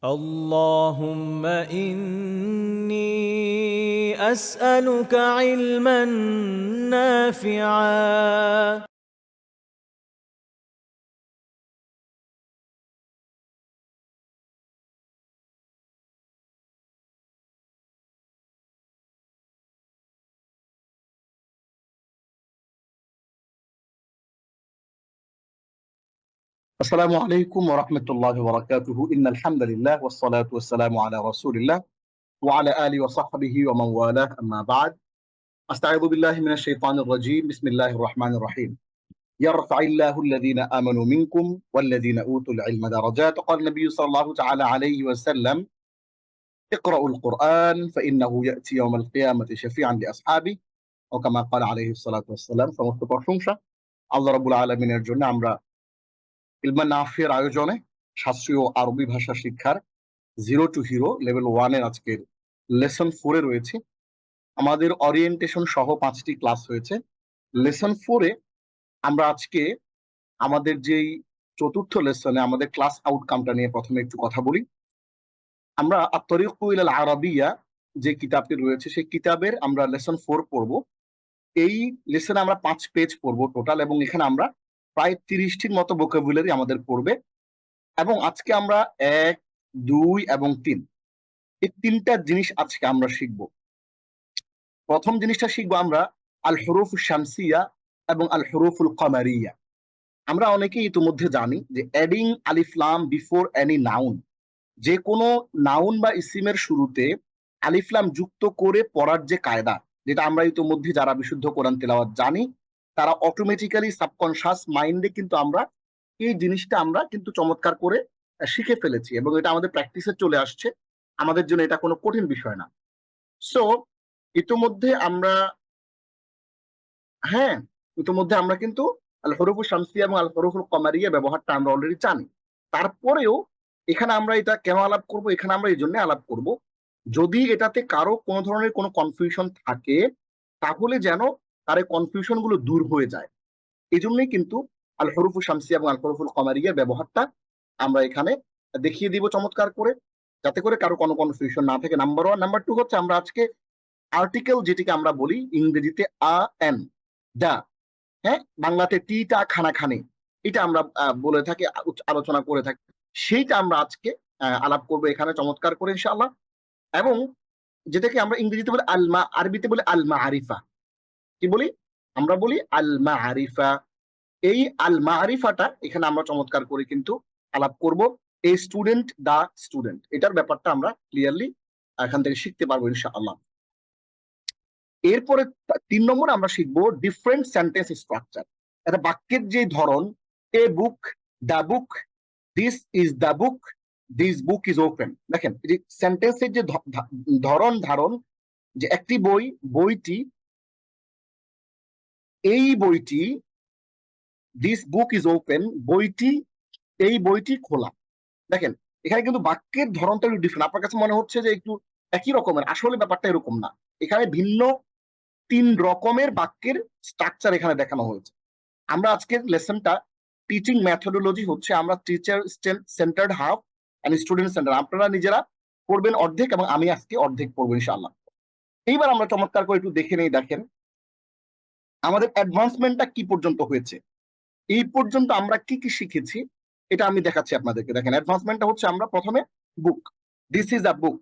اللهم إني أسألك علما نافعا আসসালামু আলাইকুম ওয়া রাহমাতুল্লাহি ওয়া বারাকাতুহু ইন্নাল হামদালিল্লাহ ওয়াস সালাতু ওয়াস সালামু আলা রাসূলিল্লাহ ওয়া আলা আলিহি ওয়া সাহবিহি ওয়া মান ওয়ালাহ আম্মা বা'দ আস্তাঈযু বিল্লাহি মিনাশ শাইতানির রাজীম বিসমিল্লাহির রহমানির রহিম ইয়ারফা'িল্লাহু আল্লাযীনা আমানু মিনকুম ওয়াল্লাযীনা উতুল ইলমা দারাজাত ক্বালা নবী সাল্লাল্লাহু তাআলা আলাইহি ওয়া সাল্লাম ইকরাউল কুরআন ফাইন্নাহু ইয়াতি ইয়াওমাল কিয়ামাতি শাফিআন লিআসহাবিহি ওয়া কামা ক্বালা আলাইহিস সালাতু ওয়াস সালাম। সমস্ত প্রশংসা আল্লাহ রাব্বুল আলামিনের জন্য। আমরা ইলমা নাফির আয়োজনে শাস্ত্রীয় আরবি ভাষা শিক্ষার জিরো টু হিরো লেভেল 1 এর আজকের লেসন 4 এ রয়েছে। আমাদের ওরিয়েন্টেশন সহ 5টি ক্লাস হয়েছে। লেসন 4 এ আমরা আজকে আমাদের যেই চতুর্থ লেসনে আমাদের ক্লাস আউটকামটা নিয়ে প্রথমে একটু কথা বলি। আমরা আত-তরিকু ইলাল আরাবিয়া যে কিতাবটি রয়েছে সেই কিতাবের আমরা লেসন 4 পড়ব। এই লেসনে আমরা 5 পেজ পড়ব টোটাল, এবং এখানে আমরা প্রায় 30টির মতো ভোকাবুলারি আমাদের পড়বে। এবং আজকে আমরা 1, 2 এবং 3 এই তিনটা জিনিস আজকে আমরা শিখব। প্রথম জিনিসটা শিখবো আমরা আল হুরুফ শামসিয়া এবং আল হুরুফুল কমারিয়া। আমরা অনেকেই ইতিমধ্যে জানি যে অ্যাডিং আলিফ লাম বিফোর এনি নাউন, যে কোনো নাউন বা ইসিমের শুরুতে আলিফ লাম যুক্ত করে পড়ার যে কায়দা, যেটা আমরা ইতিমধ্যে যারা বিশুদ্ধ কোরআন তেলাওয়াত জানি তারা অটোমেটিক্যালি সাবকনশাস মাইন্ডে কিন্তু আমরা এই জিনিসটা আমরা কিন্তু চমৎকার করে শিখে ফেলেছি, এবং এটা আমাদের প্র্যাকটিসে চলে আসছে। আমাদের জন্য এটা কোনো কঠিন বিষয় না। সো ইতিমধ্যে আমরা হ্যাঁ ইতিমধ্যে আমরা কিন্তু আল হরুফুল শামসিয়া এবং আল হরুফুল কমারিয়া ব্যবহারটা আমরা অলরেডি জানি। তারপরেও এখানে আমরা এটা কেন আলাপ করব, এখানে আমরা এই জন্য আলাপ করব যদি এটাতে কারো কোনো ধরনের কোনো কনফিউশন থাকে তাহলে যেন তার এই কনফিউশন গুলো দূর হয়ে যায়। এই জন্যই কিন্তু আল হরুফুল শামসিয়া এবং আল হরুফুল কমারিয়ার ব্যবহারটা আমরা এখানে দেখিয়ে দিব চমৎকার করে, যাতে করে কারো কোনো কনফিউশন না থাকে। নাম্বার 1। নাম্বার 2 হচ্ছে আমরা আজকে আর্টিকেল, যেটিকে আমরা বলি ইংরেজিতে আ এন, দা, হ্যাঁ বাংলাতে টিটা খানাখানি, এটা আমরা বলে থাকি, আলোচনা করে থাকি, সেইটা আমরা আজকে আলাপ করবো এখানে চমৎকার করে ইনশাআল্লাহ। এবং যেটাকে আমরা ইংরেজিতে বলি আলমা, আরবিতে বলি আলমা আরিফা। কি বলি? আমরা বলি আলমা আরিফা। এই আলমা আরিফাটা এখানে আমরা চমৎকার করে কিন্তু আলাপ করব। এই স্টুডেন্ট, দা স্টুডেন্ট, এটার ব্যাপারটা আমরা ক্লিয়ারলি এখান থেকে শিখতে পারবো ইনশাআল্লাহ। এরপরে 3 নম্বরে আমরা শিখবো ডিফারেন্ট সেন্টেন্স স্ট্রাকচার। একটা বাক্যের যে ধরন, a book, the book, this is the book, this book is open. দেখেন এই যে সেন্টেন্সের যে ধরন ধারণ, যে একটি বই, বইটি, এই বইটি, দিস বুক ইজ ওপেন, বইটি, এই বইটি খোলা। দেখেন এখানে কিন্তু বাক্যের ধরনটা একটু ডিফারেন্ট। আপনার কাছে মনে হচ্ছে যে একটু একই রকমের, আসলে ব্যাপারটা এরকম না। এখানে ভিন্ন 3 রকমের বাক্যের স্ট্রাকচার এখানে দেখানো হয়েছে। আমরা আজকের লেসনটা টিচিং মেথোডোলজি হচ্ছে আমরা teacher centred half and student centre. আপনারা নিজেরা পড়বেন অর্ধেক এবং আমি আজকে অর্ধেক পড়বো ইনশাআল্লাহ। এইবার আমরা চমৎকার করে একটু দেখে নেই। দেখেন আমাদের অ্যাডভান্সমেন্টটা কি পর্যন্ত হয়েছে, এই পর্যন্ত আমরা কি কি শিখেছি এটা আমি দেখাচ্ছি আপনাদেরকে। দেখেন অ্যাডভান্সমেন্টটা হচ্ছে আমরা প্রথমে book, this is a book,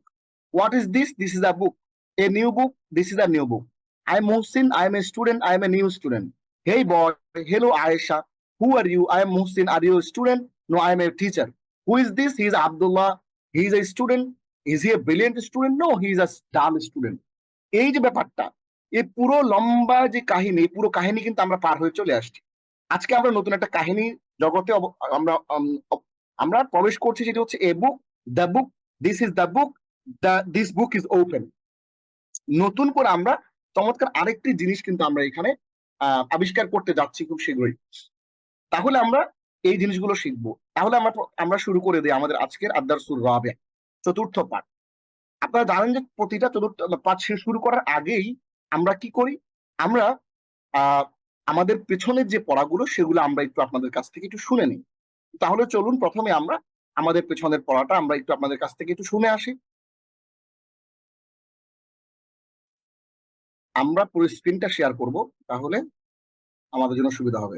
what is this, this is a book, a new book, this is a new book, I am Muhsin, I am a student, I am a new student, hey boy, hello Aisha, who are you, I am Muhsin, are you a student, no I am a teacher, who is this, he is Abdullah, he is a student, is he a brilliant student, no he is a dull student। এই যে ব্যাপারটা, এই পুরো লম্বা যে কাহিনী, পুরো কাহিনী কিন্তু আমরা পার হয়ে চলে আসছি। আজকে আমরা নতুন একটা কাহিনী জগতে আমরা আমরা প্রবেশ করছি, যেটা হচ্ছে a book, the book, this is the book, this book is open. নতুন করে আমরা চমৎকার আরেকটি জিনিস কিন্তু আমরা এখানে আবিষ্কার করতে যাচ্ছি খুব শীঘ্রই। তাহলে আমরা এই জিনিসগুলো শিখবো। তাহলে আমরা শুরু করে দিই আমাদের আজকের আদ-দারসুর রাবি', চতুর্থ পাঠ। আপনারা জানেন যে প্রতিটা চতুর্থ পাঠ শুরু করার আগেই আমরা কি করি, আমরা আমাদের পেছনের যে পড়াগুলো সেগুলো আমরা একটু আপনাদের কাছ থেকে একটু শুনে নিই। তাহলে চলুন প্রথমে আমরা আমাদের পেছনের পড়াটা আমরা একটু আপনাদের কাছ থেকে একটু শুনে আসি। আমরা পুরো স্ক্রিনটা শেয়ার করব, তাহলে আমাদের জন্য সুবিধা হবে।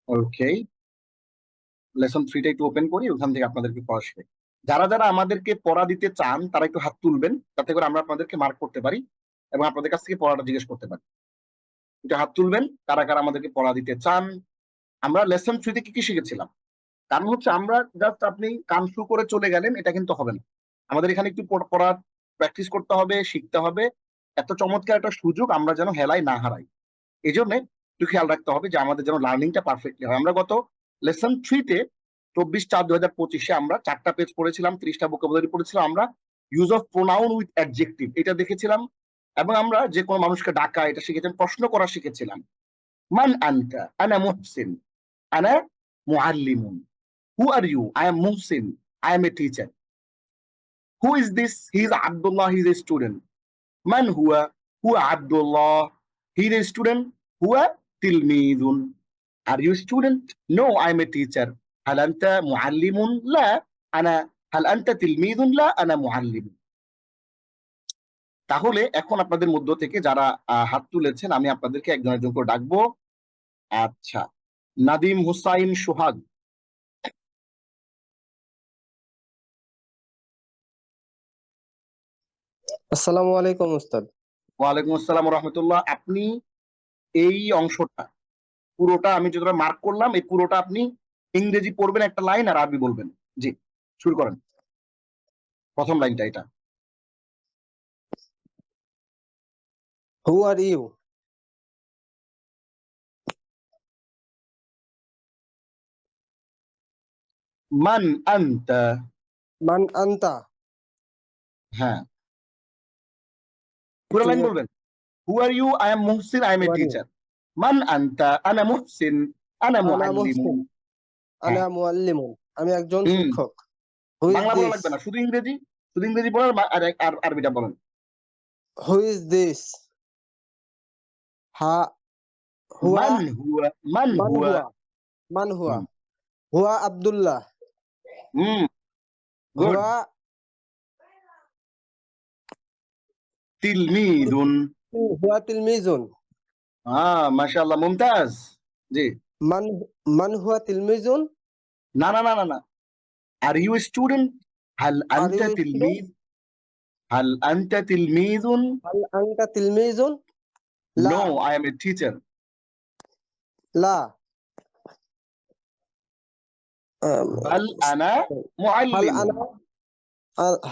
ওকে, লেসন 3টা একটু ওপেন করি, ওখান থেকে আপনাদেরকে পড়া শেখাই। যারা যারা আমাদেরকে পড়া দিতে চান তারা একটু হাত তুলবেন, যাতে করে আমরা আপনাদেরকে মার্ক করতে পারি এবং আপনাদের কাছ থেকে পড়াটা জিজ্ঞেস করতে পারি। একটু হাত তুলবেন কারা কারা আমাদেরকে পড়া দিতে চান। আমরা লেসন 3তে কি কি শিখেছিলাম? কারণ হচ্ছে আমরা জাস্ট আপনি কান শুরু করে চলে গেলেন, এটা কিন্তু হবে না। আমাদের এখানে একটু পড়ার প্র্যাকটিস করতে হবে, শিখতে হবে। এত চমৎকার একটা সুযোগ আমরা যেন হেলায় না হারাই, এই জন্য একটু খেয়াল রাখতে হবে যে আমাদের যেন লার্নিংটা পারফেক্টলি হয়। আমরা গত লেসন 3তে 24/4/2025 আমরা 4টা পেজ পড়েছিলাম, 30টা ভোকাবুলারি পড়েছিলাম, আমরা use of pronoun with adjective এটা দেখেছিলাম, এবং আমরা যে কোনো মানুষকে ডাকা এটা শিখেছিলাম, প্রশ্ন করা শিখেছিলাম। মান আনতা, আনা মুহসিন, আনা মুআল্লিমুন। Who are you? I am Muhsin, I am a teacher. Who is this? He is Abdullah, he is a student. মান হুয়া? হুয়া Abdullah, he is a student. হুয়া তিলমিদুন। Are you a student? No, I'm a teacher. هل أنت معلم؟ لا، أنا. هل أنت تلميذ؟ لا، أنا معلم. তাহলে এখন আপনাদের মধ্য থেকে যারা হাত তুলেছেন আমি আপনাদেরকে একজন একজন করে ডাকবো। আচ্ছা, নাদিম হুসাইন সোহাগ। আসসালামু আলাইকুম উস্তাদ। ওয়ালাইকুম আসসালাম ওয়া রাহমাতুল্লাহ। আপনি এই অংশটা পুরোটা আমি যেটা মার্ক করলাম, এই পুরোটা আপনি ইংরেজি পড়বেন একটা লাইন আর আরবি বলবেন। জি, শুরু করেন। প্রথম লাইনটা এটা। Who are you? মান আনতা। মান আনতা? হ্যাঁ, পুরো লাইন বলবেন। Who are you? I am Muhsin, I am a teacher. মান আনতা? আনা মুহসিন, আনা আনা মুআল্লিমুন। মুহসিন, আনা হ্যাঁ, মুআল্লিমুন, আমি একজন শিক্ষক। হু ইজ বাংলা বলা দিস? লাগবে না, শুধু ইংরেজি, শুধু ইংরেজি বলেন আর আরবিটা বলেন। হু ইজ দিস? হা হুয়া? মান হুয়া? মান মান হুয়া? হুয়া? মান হুয়া? হুম, হুয়া আব্দুল্লাহ। গুড। হুয়া তিলমিদুন। হুয়া তিলমিজুন। মাশাআল্লাহ, মুমতাজ। জি। মান মান হুয়া তিলমিজুন? না না না না না, আর ইউ স্টুডেন্ট? হাল আর আনতা ইউ তিলমিদ? স্টুডেন্ট? হাল আনতা তিলমিদুন? হাল আনতা তিলমিজুন? লা। No, I am a teacher. লা। বাল আনা হাল মুআল্লিমুন। আনা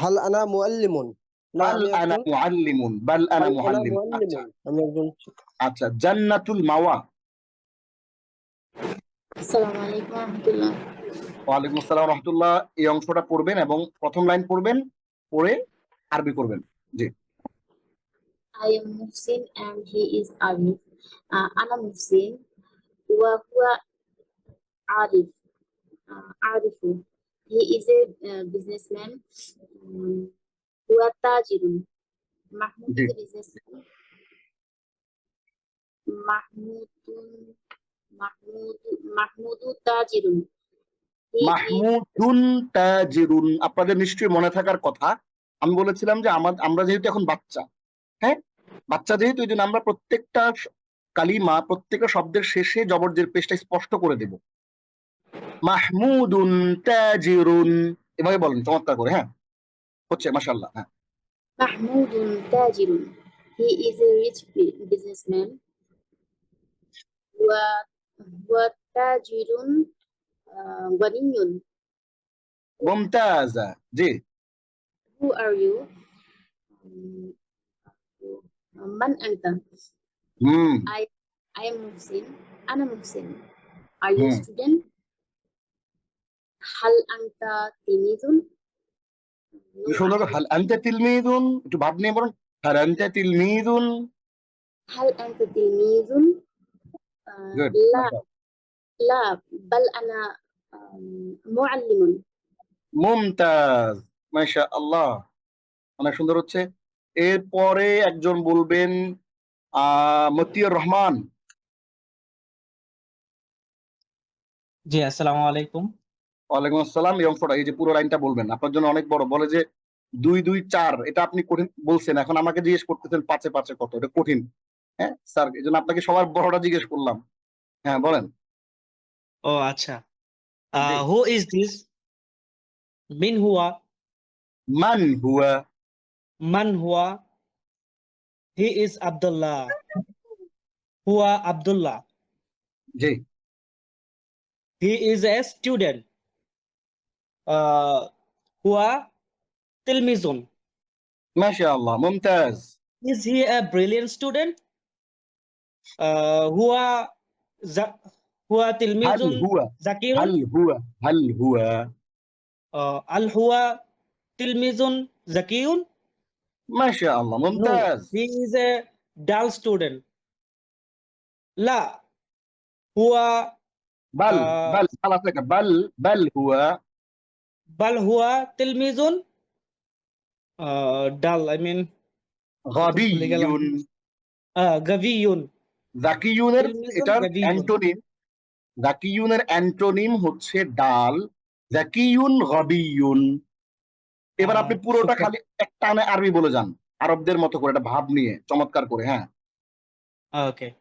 হাল আনা মুআল্লিমুন? না, বাল আমি আনা একজন। মুআল্লিমুন, বাল আনা হাল আনা মুআল্লিমুন। আচ্ছা মুআল্লিমুন, আমি একজন শিক্ষক। আচ্ছা, জান্নাতুল মাওয়া। আসসালামু আলাইকুম রহমতুল্লাহ। ওয়ালাইকুম আসসালাম ওয়া রাহমাতুল্লাহ। এই অংশটা পড়বেন এবং প্রথম লাইন পড়বেন, পড়ে আরবি করবেন। জি। I am Muhsin and he is Arif. Ana Muhsin wa huwa Arif. Arifu. He is a businessman. Huwa Tajirun. Mahmoud G, is a businessman. Mahmudun Mahmudu Tajirun. He is Mahmudun তাজিরুন। আপনাদের নিশ্চয়ই মনে থাকার কথা, আমি বলেছিলাম যে আমরা যেহেতু এখন বাচ্চা, হ্যাঁ, বাচ্চা যেহেতু, এই জন্য আমরা প্রত্যেকটা কালিমা, প্রত্যেকটা শব্দের শেষে জবরজের পেশটা স্পষ্ট করে দেব। মাহমুদুন তাজিরুন, এভাবে বলেন চমৎকার করে। হ্যাঁ, হচ্ছে, মাশাআল্লাহ। হ্যাঁ, Mahmudun Tajirun. He is a rich businessman. وتاجر غني. মুমতাজা। G. Who are you? من أنت? Hmm I am Muhsin. أنا محسن. Are you a hmm student? هل أنت تلميذ? No, সুন্দর I করে, am. হাল আনতা তিলমিদুন, একটু ভাব নিয়ে বলুন। হাল আনতা তিলমিদুন। هل أنت تلميذ؟ গুড, لا لا بل أنا معلم. মুমতাজ, মাশাআল্লাহ, অনেক সুন্দর হচ্ছে। এরপরে একজন বলবেন মতিউর রহমান। জি, আসসালামু আলাইকুম। ওয়ালাইকুম আসসালাম। এই অংশটা, এই যে পুরো লাইনটা বলবেন, আপনার জন্য অনেক বড়। বলে যে 2 2 4, এটা আপনি কঠিন বলছেন, এখন আমাকে জিজ্ঞেস করতেছেন 5 এ 5 কত, এটা কঠিন। হ্যাঁ স্যার, এই জন্য আপনাকে সবার বড়টা জিজ্ঞেস করলাম। হ্যাঁ বলেন। ও আচ্ছা। জি। হু ইজ দিস? মিন হুয়া? মান হুয়া? মান হুয়া? He is Abdullah. হুয়া আব্দুল্লাহ। জি। He is a student. হুয়া তিলমিজুন। মাশাআল্লাহ, মুমতাজ। Is he a brilliant student? হুয়া জা- হুয়া হাল তিলমিজুন হুয়া? জাকিরুন। হাল হুয়া? হাল হুয়া? আল হুয়া তিলমিজুন জাকিউন? মাশাআল্লাহ, নো, মুমতাজ। He is a dull student. লা, হুয়া বাল, আহ, বাল বাল আছে একটা, বাল, বাল হুয়া বাল হুয়া তিলমিজুন ডাল, আই মিন একটু ভুলে গেলাম। গাবিয়ুন। গাভিয়ুন। জাকিয়ুনের তিলমিজুন এটার গাভিয়ুন। অ্যান্টোনিম, জাকিয়ুনের অ্যান্টোনিম হচ্ছে ডাল। জাকিয়ুন গাবিয়ুন। এবার আপনি পুরোটা শুকরান। খালি এক টানে আরবি বলে যান, আরবদের মতো করে, একটা ভাব নিয়ে চমৎকার করে। হ্যাঁ। ওকে।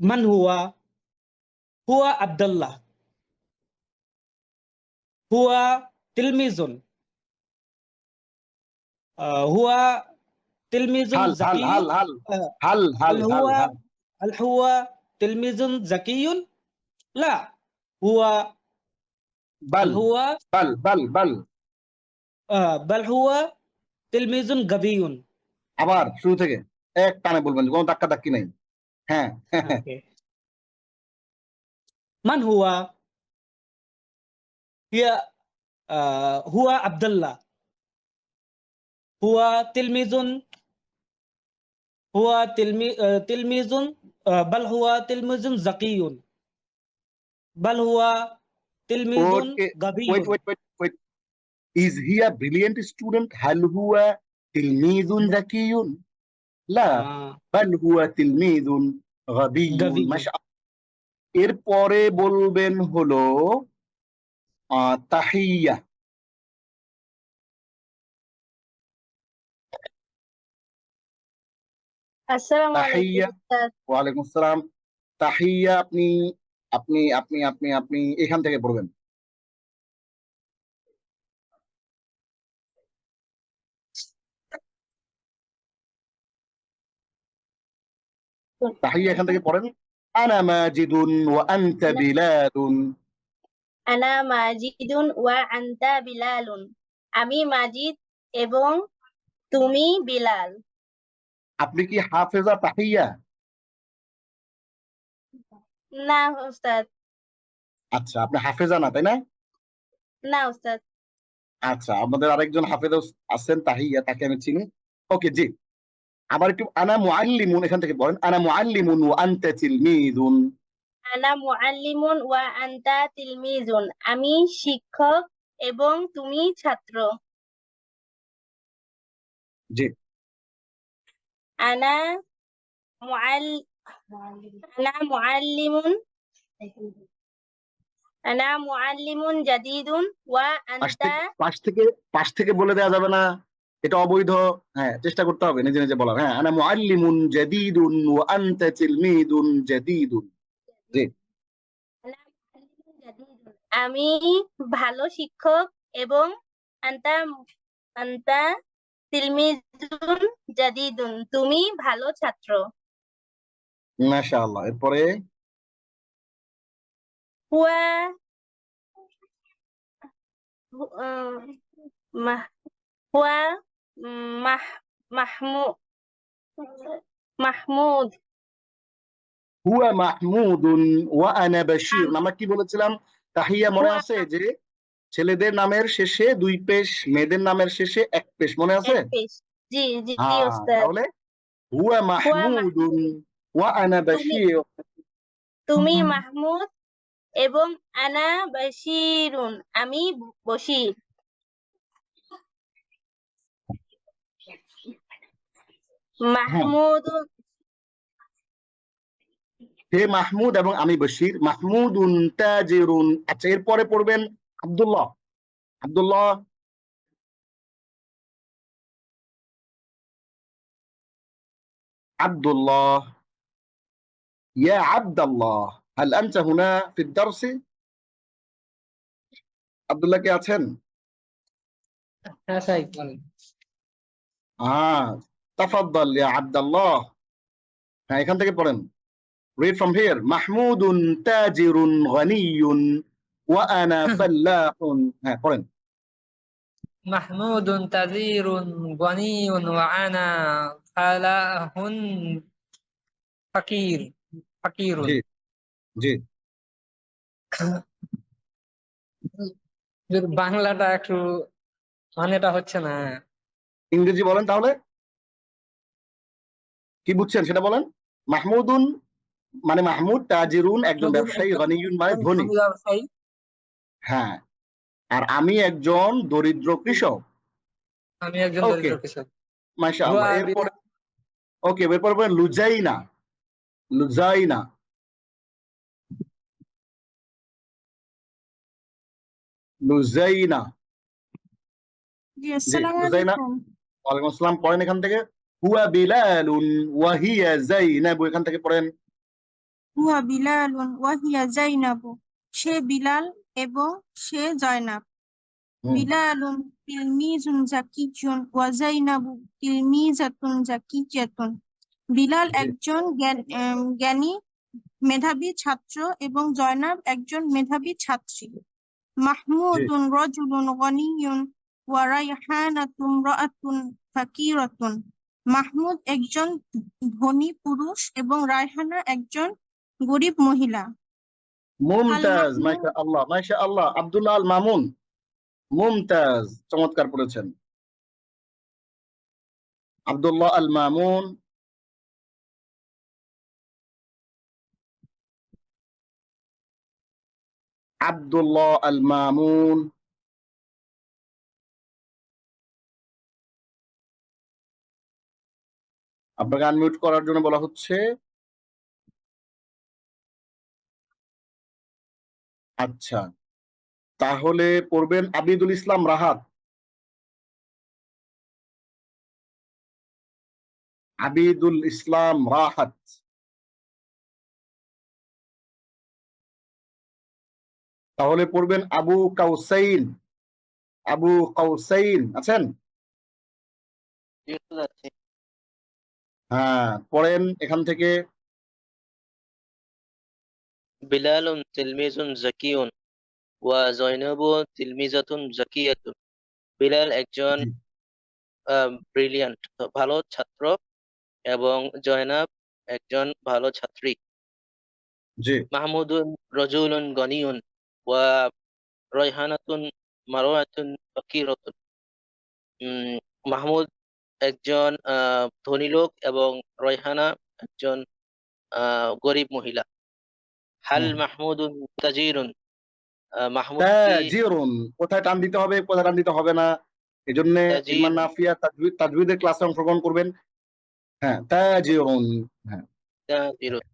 মান হুয়া? হুয়া আব্দুল্লাহ। হুয়া তিলমিজুন। হুয়া তিলমিজুন হাল হাল জাকিয়ুন। হাল হাল আহ, হাল হাল আল হাল হুয়া হাল আল হুয়া তিলমিজুন জাকিয়ুন? লা, হুয়া বাল, আল হুয়া বাল বাল বাল। বাল হুয়া তিলমিজুন গাভিয়ুন। আবার শুরু থেকে এক টানে বলবেন, কোনো ধাক্কা ধাক্কি নাই। হ্যাঁ। ওকে। মান হুয়া? হিয়া হুয়া আব্দুল্লাহ। হুয়া তিলমিজুন। হুয়া তিলমিজুন বাল হুয়া তিলমিজুন জাকিয়ুন। বাল হুয়া তিলমিজুন ওকে, ওয়েট গাভিয়ুন। Wait wait wait. Is he a brilliant student? হাল হুয়া তিলমিজুন জাকিয়ুন? লা, বাল হুয়া তিলমিজুন গাবিয়ুন। গাভিয়ুন। মাশাআল্লাহ। এরপরে বলবেন হলো তাহিয়া। আসসালামু আলাইকুম তাহিয়া। উস্তাদ। ওয়ালাইকুম আসসালাম। তাহিয়া আপনি আপনি আপনি আপনি আপনি এখান থেকে পড়বেন। তাহিয়া এখান থেকে পড়েন। আনা মাজিদুন ওয়া আনতা বিলাদুন। আনা মাজিদুন ওয়া আনতা বিলালুন। আমি মাজিদ এবং তুমি বিলাল। আপনি কি হাফেজা তাহিয়া? না উস্তাদ, আচ্ছা, আপনি হাফেজা না, তাই না? না উস্তাদ। আচ্ছা, আমাদের আরেকজন হাফেজা আছেন তাহিয়া, তাকে আমি চিনি। ওকে, জি। আবার একটু আনা মুআল্লিমুন এখান থেকে পড়েন। আনা মুআল্লিমুন ওয়া আনতা তিলমিযুন। আনা মুআল্লিমুন ওয়া আনতা তিলমিজুন। আমি শিক্ষক এবং তুমি ছাত্র। জি। আনা মুআল আনা মুআল্লিমুন আনা মুআল্লিমুন জাদিদুন ওয়া পাশ আনতা। থেকে পাশ থেকে পাশ থেকে বলে দেওয়া যাবে না, এটা অবৈধ। হ্যাঁ, চেষ্টা করতে হবে নিজে নিজে বলার। হ্যাঁ, আনা মুআল্লিমুন জাদীদুন ওয়া আনতা তিলমিযুন জাদীদুন। জি। আনা মুআল্লিমুন জাদিদুন। আমি ভালো শিক্ষক এবং আনতা আনতা তিলমিজুন জাদিদুন। তুমি ভালো ছাত্র। মাশাআল্লাহ। এরপরে হুয়া হু- আহ, মাহ- হুয়া মাহ মাহমু মাহমুদ। হুয়া মাহমুদুন ওয়া আনা বাশীর। আম- আমরা কি বলেছিলাম? তাহিয়া মনে হুয়া আছে যে ছেলেদের নামের শেষে 2 পেশ, মেয়েদের নামের শেষে 1 পেশ, মনে আছে? এক পেশ। জি জি জি হ্যাঁ, ওস্তাদ। তাহলে হুয়া হুয়া মাহমুদুন মাহমুদ। ওয়া আনা তুমি বাশীর। তুমি মাহমুদ এবং আনা বাশিরুন। আমি বশির। হ্যাঁ, মাহমুদ হে মাহমুদ এবং আমি বশির। মাহমুদুন তাজিরুন। আচ্ছা, এরপরে পড়বেন আব্দুল্লাহ। আব্দুল্লাহ, আব্দুল্লাহ, ইয়া আব্দুল্লাহ, هل أنت هنا في الدرس؟ আব্দুল্লাহ কে আছেন? হ্যাঁ স্যার বলেন। তাফাদ্দাল ইয়া আব্দুল্লাহ। হ্যাঁ, এখান থেকে পড়েন। read from here. মাহমুদুন তাজিরুন গনিয়ুন ওয়া আনা ফাল্লাহুন। হ্যাঁ, পড়েন। মাহমুদুন তাজিরুন গনিয়ুন ওয়া আনা ফালাহুন ফাকিরুন। জি, জি। বাংলাটা একটু মানেটা হচ্ছে না। ইংরেজি বলেন তাহলে। কি বুঝছেন সেটা বলেন। মাহমুদুন মানে মাহমুদ, তাজিরুন একজন ব্যবসায়ী, গনিয়ুন মানে ধনী। ব্যবসায়ী। হ্যাঁ, আর আমি একজন দরিদ্র কৃষক। আমি একজন ওকে, দরিদ্র কৃষক। মাশাআল্লাহ। এরপরে ওকে, এরপর বলেন লুজাইনা। লুজাইনা, লুজাইনা। জি, জি, আসসালামু লুজাইনা। আলাইকুম। ওয়ালাইকুম আসসালাম। পড়েন এখান থেকে। হুয়া বিলালুন ওয়া হিয়া যায়নাব। এখান থেকে পড়েন। হুয়া বিলালুন ওয়া হিয়া যায়নাবু। সে বিলাল এবং সে জয়নাব। বিলালুন তিলমিজুন জাকিয়ুন ওয়া যায়নাবু তিলমিজাতুন জাকিয়াতুন। বিলাল জি, একজন জ্ঞানী মেধাবী ছাত্র এবং জয়নাব একজন মেধাবী ছাত্রী। জি, মাহমুদুন রাজুলুন গনিয়ুন ওয়া রায়হানাতুন রাআতুন ফাকিরাতুন। মাহমুদ একজন ধনী পুরুষ এবং রায়হানা একজন গরিব মহিলা। মুমতাজ। মাহমুদ মাশাআল্লাহ, মাশাআল্লাহ। আব্দুল্লাহ আল মামুন, মুমতাজ, চমৎকার পড়েছেন। আব্দুল্লাহ আল মামুন। আব্দুল্লাহ আল মামুন। আপনাকে আনমিউট করার জন্য বলা হচ্ছে। আচ্ছা, তাহলে পড়বেন আবিদুল ইসলাম রাহাত। আবিদুল ইসলাম রাহাত। তাহলে পড়বেন আবু কাউসাইন। আবু কাউসাইন আছেন? হ্যাঁ, পড়েন এখান থেকে। বিলালুন তিলমিজুন জাকিয়ুন ওয়া জয়নাবু তিলমিজাতুন জাকিয়াতুন। বিলাল একজন জি, ব্রিলিয়ান্ট ভালো ছাত্র এবং জয়নাব একজন ভালো ছাত্রী। জি, মাহমুদুন রাজুলুন গনিয়ুন ওয়া রায়হানাতুন মারওয়াতুন ফাকিরাতুন। মাহমুদ একজন ধনী লোক এবং রায়হানা একজন গরিব মহিলা। হাল মাহমুদুন তাজিরুন। মাহমুদ কি তাজিরুন। কোথায় টান দিতে হবে, কোথায় টান দিতে হবে না, এজন্য ইমান তাজিরুন? নাফিয়া তাজউইদের ক্লাসে অংশগ্রহণ করবেন। হ্যাঁ, তাজিরুন। হ্যাঁ, তাজিরুন।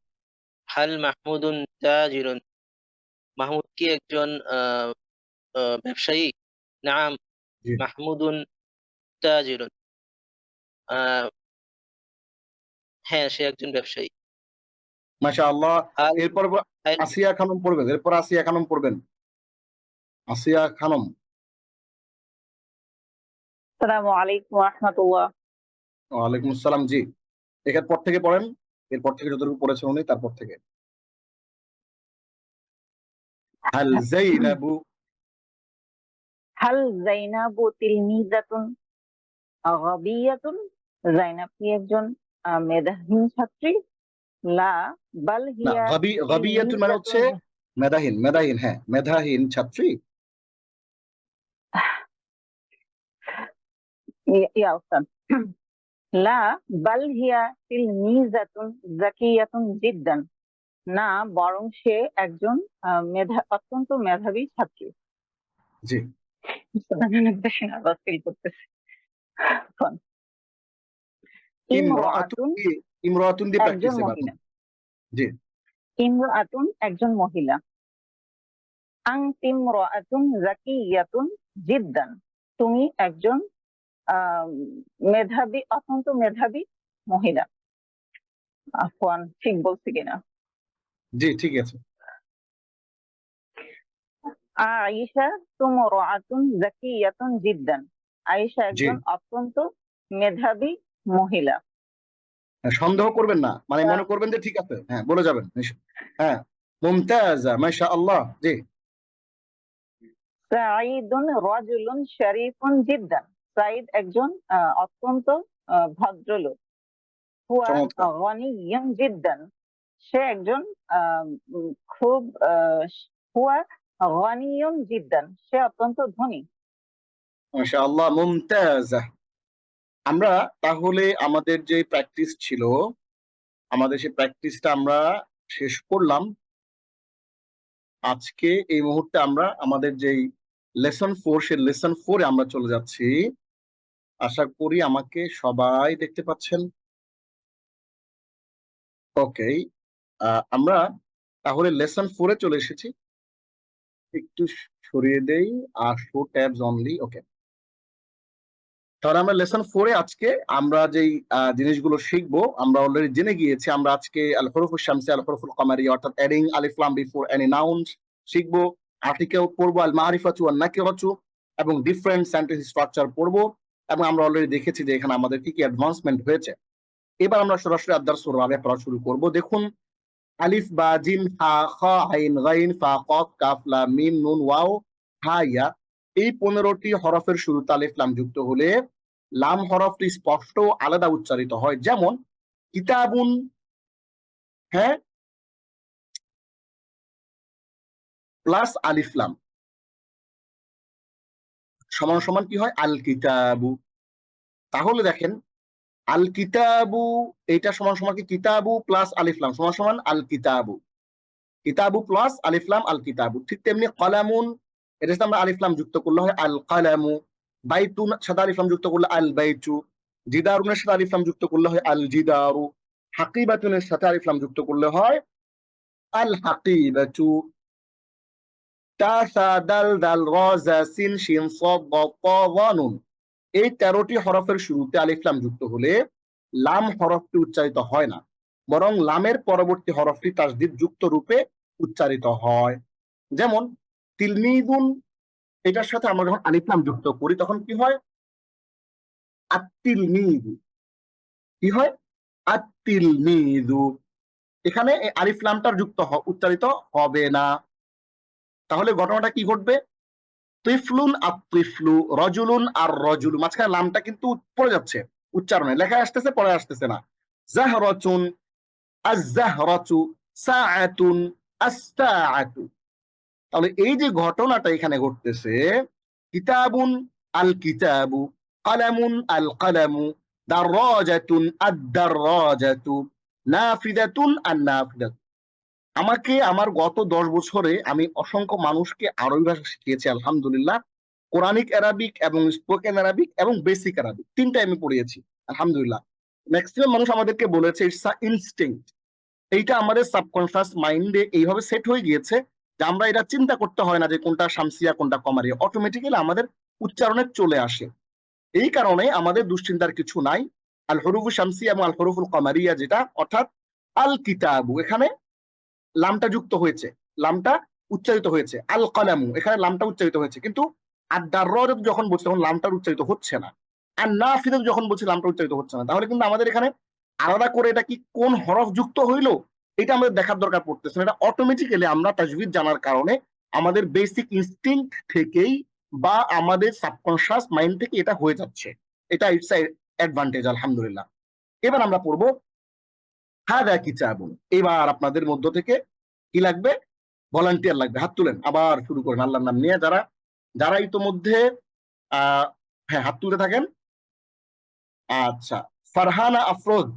হাল মাহমুদুন তাজিরুন। মাহমুদ কি একজন ব্যবসায়ী? নাম জি, মাহমুদুন তাজিরুন। আহ, হ্যাঁ, সে একজন ব্যবসায়ী। মাশাআল্লাহ। হাল এরপর হাল আসিয়া খানম পড়বেন। এরপর আসিয়া খানম পড়বেন। আসিয়া খানম। আসসালামু আলাইকুম ওয়া রাহমাতুল্লাহ। ওয়ালাইকুম আসসালাম। জি, এরপর থেকে পড়েন। এরপর থেকে যতটুকু পড়েছেন উনি, তারপর থেকে। হাল যাইনাবু। হাল যাইনাবু তিলমিজাতুন গাবিয়াতুন। জাইনাব কি একজন মেধাহীন ছাত্রী? লা বাল না, হিয়া গাবিয়াতুন মানে হচ্ছে তিলমিজাতুন। মেধাহীন। মেধাহীন, হ্যাঁ, মেধাহীন ছাত্রী। ইয়া উস্তাদ। লা বাল হিয়া তিলমিজাতুন জাকিয়াতুন জিদ্দান। না, বরং সে একজন অত্যন্ত মেধাবী ছাত্রী। জি, অনেক বেশি নার্ভাস ফিল করতেছে। ইমরাতুন ইমরাতুন দিয়ে, ইমরাতুন দিয়ে একজন প্র্যাকটিস এবার। মহিলা। জি, ইমরাতুন একজন মহিলা। আনতিমরাতুন যাকিয়াতুন জিদ্দান তুমি একজন মেধাবী, অত্যন্ত মেধাবী মহিলা। আফওয়ান, ঠিক বলছি কিনা? জি ঠিক আছে। আয়েশা তুমরাতুন যাকিয়াতুন জিদ্দান আয়েশা জি, একজন অত্যন্ত মেধাবী মহিলা। সন্দেহ করবেন না, মানে মনে করবেন যে ঠিক আছে, হ্যাঁ বলে যাবেন। হ্যাঁ, মুমতাজা, মাশাআল্লাহ। জি, সাঈদুন রাজুলুন শরীফুন জিদ্দান সাঈদ একজন অত্যন্ত ভদ্রলোক। হুয়া চমৎকার। গনিয়্যুন জিদ্দান সে একজন খুব হুয়া গনিয়্যুন জিদ্দান সে অত্যন্ত ধনী। মাশাআল্লাহ, মুমতাজা। আমরা তাহলে আমাদের যে প্র্যাকটিস ছিল, আমাদের সেই প্র্যাকটিসটা আমরা শেষ করলাম। আজকে এই মুহূর্তে আমরা আমাদের যেই লেসন 4, সেই লেসন 4-এ আমরা চলে যাচ্ছি। আশা করি আমাকে সবাই দেখতে পাচ্ছেন। ওকে, আমরা তাহলে লেসন 4-এ চলে এসেছি। একটু সরিয়ে দেই, আর শো ট্যাবস অনলি। ওকে, তাহলে আমরা লেসন 4-এ আজকে আমরা যেই জিনিসগুলো শিখবো, আমরা অলরেডি জেনে গিয়েছি। আমরা আজকে আল হুরুফুশ শামসি, আল হুরুফুল কমারি, অর্থাৎ অ্যাডিং আলিফ লাম বিফোর এনি নাউন শিখবো। আর্টিকেল পড়বো, আল মারিফাতু ওয়ান নাকিরাতু, এবং ডিফারেন্ট সেন্টেন্স স্ট্রাকচার পড়বো। এবং আমরা অলরেডি দেখেছি যে এখানে আমাদের কি কি অ্যাডভান্সমেন্ট হয়েছে। এবার আমরা সরাসরি আদ-দারসুর রাবিআ পড়া শুরু করব। দেখুন, আলিফ বা জিম হা খা আইন গাইন ফা কফ কাফ লাম মিম নুন ওয়াও হা ইয়া, এই 15টি হরফের শুরুতে আলিফ লাম যুক্ত হলে লাম হরফটি স্পষ্ট আলাদা উচ্চারিত হয়। যেমন কিতাবুন, হ্যাঁ, প্লাস আলিফ লাম সমান সমান কি হয়? আল কিতাবু। তাহলে দেখেন, আল কিতাবু এটা সমান সমান কি? কিতাবু প্লাস আলিফ লাম সমান সমান আল কিতাবু। কিতাবু প্লাস আলিফ লাম আল কিতাবু। ঠিক তেমনি কলামুন, এটার সাথে আমরা আলিফ লাম যুক্ত করলে হয় আল কলামু। বাইতুন সাথে আলিফ লাম যুক্ত করলে আল বাইতু। জিদারুনের সাথে আলিফ লাম যুক্ত করলে হয় আল জিদারু। হাকিবাতুনের সাথে আলিফ লাম যুক্ত করলে হয় আল হাকিবাতু। তা সা দাল দাল র জা সিন শিন সাদ দ ত ওয়া নুন, এই 13টি হরফের শুরুতে আলিফ লাম যুক্ত হলে লাম হরফটি উচ্চারিত হয় না, বরং লামের পরবর্তী হরফটি তাসদীদ যুক্ত রূপে উচ্চারিত হয়। যেমন তিলমিদুন, এটার সাথে আমরা যখন আলিফ লাম যুক্ত করি তখন কি হয়? আত-তিলমিদু। কি হয়? আত-তিলমিদু। এখানে এই আলিফ লামটার যুক্ত উচ্চারিত হবে না। তাহলে ঘটনাটা কি ঘটবে? তিফলুন আর তিফলু, রজুলুন আর রজুলু, মাঝখানে লামটা কিন্তু পড়ে যাচ্ছে উচ্চারণে, লেখায় আসতেছে, পড়ে আসতেছে না। জাহরাতুন, আজ-জাহরাতু, সাআতুন, আস-সাআতু। তাহলে এই যে ঘটনাটা এখানে ঘটতেছে, কিতাবুন আল কিতাবু, কলামুন আল কলামু, দাররাজাতুন আদ-দাররাজাতু, নাফিদাতুন আন-নাফিদাতু। আমাকে আমার গত 10 বছরে আমি অসংখ্য মানুষকে আরবি ভাষা শিখিয়েছি আলহামদুলিল্লাহ। কোরআনিক অ্যারাবিক এবং স্পোকেন অ্যারাবিক এবং বেসিক অ্যারাবিক, 3টা আমি পড়িয়েছি আলহামদুলিল্লাহ। ম্যাক্সিমাম মানুষ আমাদেরকে বলেছে ইটস আ ইনস্টিংক্ট। এইটা আমাদের সাবকনশিয়াস মাইন্ডে এইভাবে সেট হয়ে গিয়েছে যে আমরা এটা চিন্তা করতে হয় না যে কোনটা শামসিয়া কোনটা কমারিয়া, অটোমেটিক্যালি আমাদের উচ্চারণে চলে আসে। এই কারণে আমাদের দুশ্চিন্তার কিছু নাই। আল হুরুফু শামসিয়া এবং আল হুরুফুল কমারিয়া, যেটা অর্থাৎ আল কিতাবু, এখানে লামটা যুক্ত হয়েছে, লামটা উচ্চারিত হয়েছে। আল কলামু, এখানে লামটা উচ্চারিত হয়েছে, কিন্তু আদ-দাররাজাত যখন বলছি তখন লামটা উচ্চারিত হচ্ছে না। আর নাফিদাতু যখন বলছি লামটা উচ্চারিত হচ্ছে না। তাহলে কিন্তু আমাদের এখানে আলাদা করে এটা কি কোন হরফ যুক্ত হইলো এটা আমাদের দেখার দরকার পড়তেছে না। এটা অটোমেটিক্যালি আমরা তাজবিদ জানার কারণে আমাদের বেসিক ইনস্টিংক্ট থেকেই বা আমাদের সাবকনশিয়াস মাইন্ড থেকে এটা হয়ে যাচ্ছে। এটা ইটস অ্যাডভান্টেজ আলহামদুলিল্লাহ। এবার আমরা পড়বো হাদা কিতাবুন। এবার আপনাদের মধ্য থেকে কি লাগবে? ভলান্টিয়ার লাগবে। হাত তুলেন, আবার শুরু করেন আল্লাহর নাম নিয়ে। যারা যারা ইতোমধ্যে হ্যাঁ হাত তুলতে থাকেন। আচ্ছা, ফারহানা আফরোজ।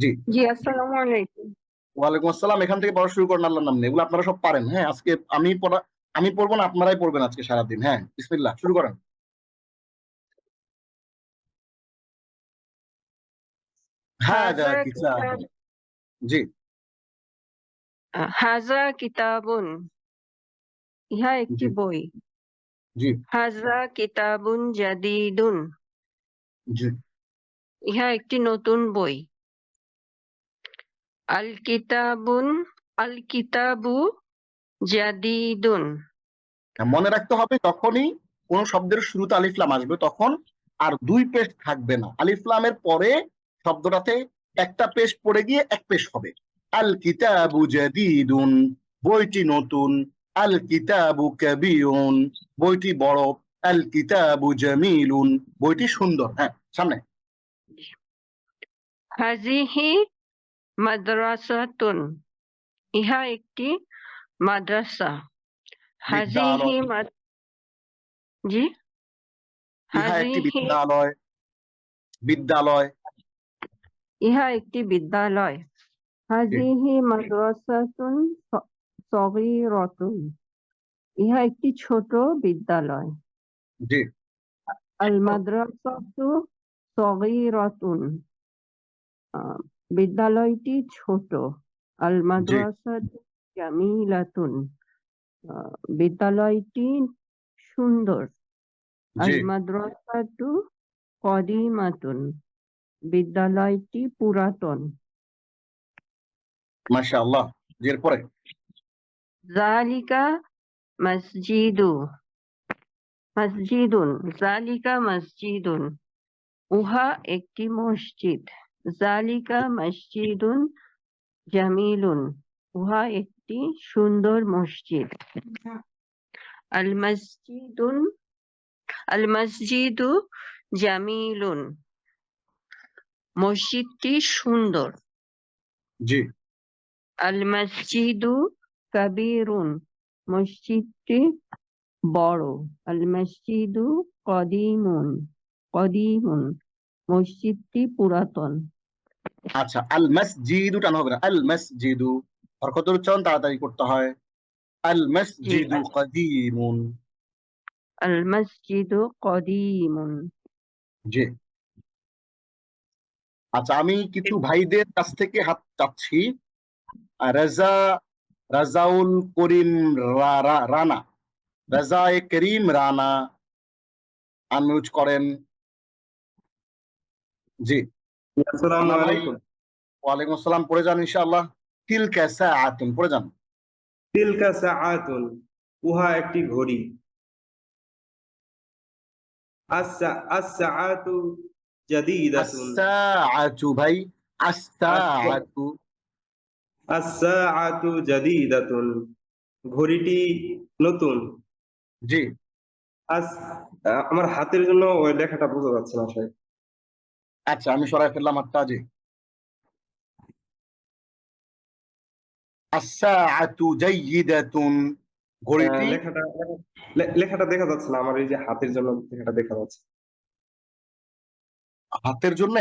জি জি, আসসালামু আলাইকুম। ওয়ালাইকুম আসসালাম। এখান থেকে পড়া শুরু করেন আল্লাহর নাম নিয়ে। এগুলো আপনারা সব পারেন। হ্যাঁ, আজকে আমি পড়বো না, আপনারাই পড়বেন আজকে সারাদিন। হ্যাঁ, বিসমিল্লাহ, শুরু করেন। হাযা হাযা কিতাবুন। কিতাব জি হাযা কিতাবুন, ইহা একটি জি বই। জি হাযা কিতাবুন জাদীদুন, জি। ইহা একটি নতুন বই। আল কিতাবু জাদীদুন, মনে রাখতে হবে যখনই কোন শব্দের শুরুতে আলিফ লাম আসবে তখন আর দুই পেশ থাকবে না। আলিফ লামের পরে শব্দটাতে একটা পেশ পড়ে গিয়ে এক পেশ হবে। আল কিতাবু জাদীদুন, বইটি নতুন। আল কিতাবু কাবীরুন, বইটি বড়। আল কিতাবু জামিলুন, বইটি সুন্দর। হ্যাঁ, সামনে। হাযিহি মাদ্রাসাতুন, ইহা একটি মাদ্রাসা। হাযিহি বিদ্যালয়, জি ইহা একটি হাযিহি, বিদ্যালয়। বিদ্যালয়, ইহা একটি বিদ্যালয়। হাযিহি মাদ্রাসাতুন সগীরাতুন, ইহা একটি ছোট বিদ্যালয়। জি আল মাদ্রাসাতু সগীরাতুন, বিদ্যালয়টি ছোট। আল জি মাদ্রাসাতু জামিলাতুন, বিদ্যালয়টি সুন্দর। আল জি। মাদ্রাসাতু কদিমাতুন, বিদ্যালয়টি পুরাতন। মাশাআল্লাহ। জি, এরপরে। জালিকা মসজিদুন, উহা একটি মসজিদ। জালিকা মসজিদুন জামিলুন, উহা একটি সুন্দর মসজিদ। আল মসজিদু জামিলুন, মসজিদটি সুন্দর। জি আল মসজিদু কাবীরুন, মসজিদটি বড়। আল মসজিদু কদিমুন, মসজিদটি পুরাতন। আচ্ছা, আল মসজিদু টানা হবে না, আল মসজিদু। হরকতের উচ্চারণ তাড়াতাড়ি করতে হয়। আল জি, মসজিদু কদীমুন। আল মসজিদু কদিমুন। জি। আচ্ছা, আমি কিছু ভাইদের কাছ থেকে হাত চাচ্ছি। রাজাউল করিম রানা, রাজায়ে করিম রানা আনমিউট করেন। জি, আসসালামু রানা ভাই। আলাইকুম। ওয়ালাইকুম আসসালাম, পড়ে যান ইনশাআল্লাহ। তিলকা সাআতুন, পড়ে যান। তিলকা সাআতুন, উহা একটি ঘড়ি। আস-সাআতু জাদীদাতুন, আস-সাআতু ভাই, আস-সাআতু। আস-সাআতু জাদীদাতুন, ঘড়িটি নতুন। জি আমার হাতের জন্য ওই লেখাটা বোঝা যাচ্ছে না স্যার। আচ্ছা, আমি সরাই ফেললাম হাতটা। জি, আস-সাআতু জাইয়িদাতুন, ঘড়িটি লেখাটা দেখা যাচ্ছে না আমার, এই যে হাতের জন্য লেখাটা দেখা যাচ্ছে। হাতের জন্য।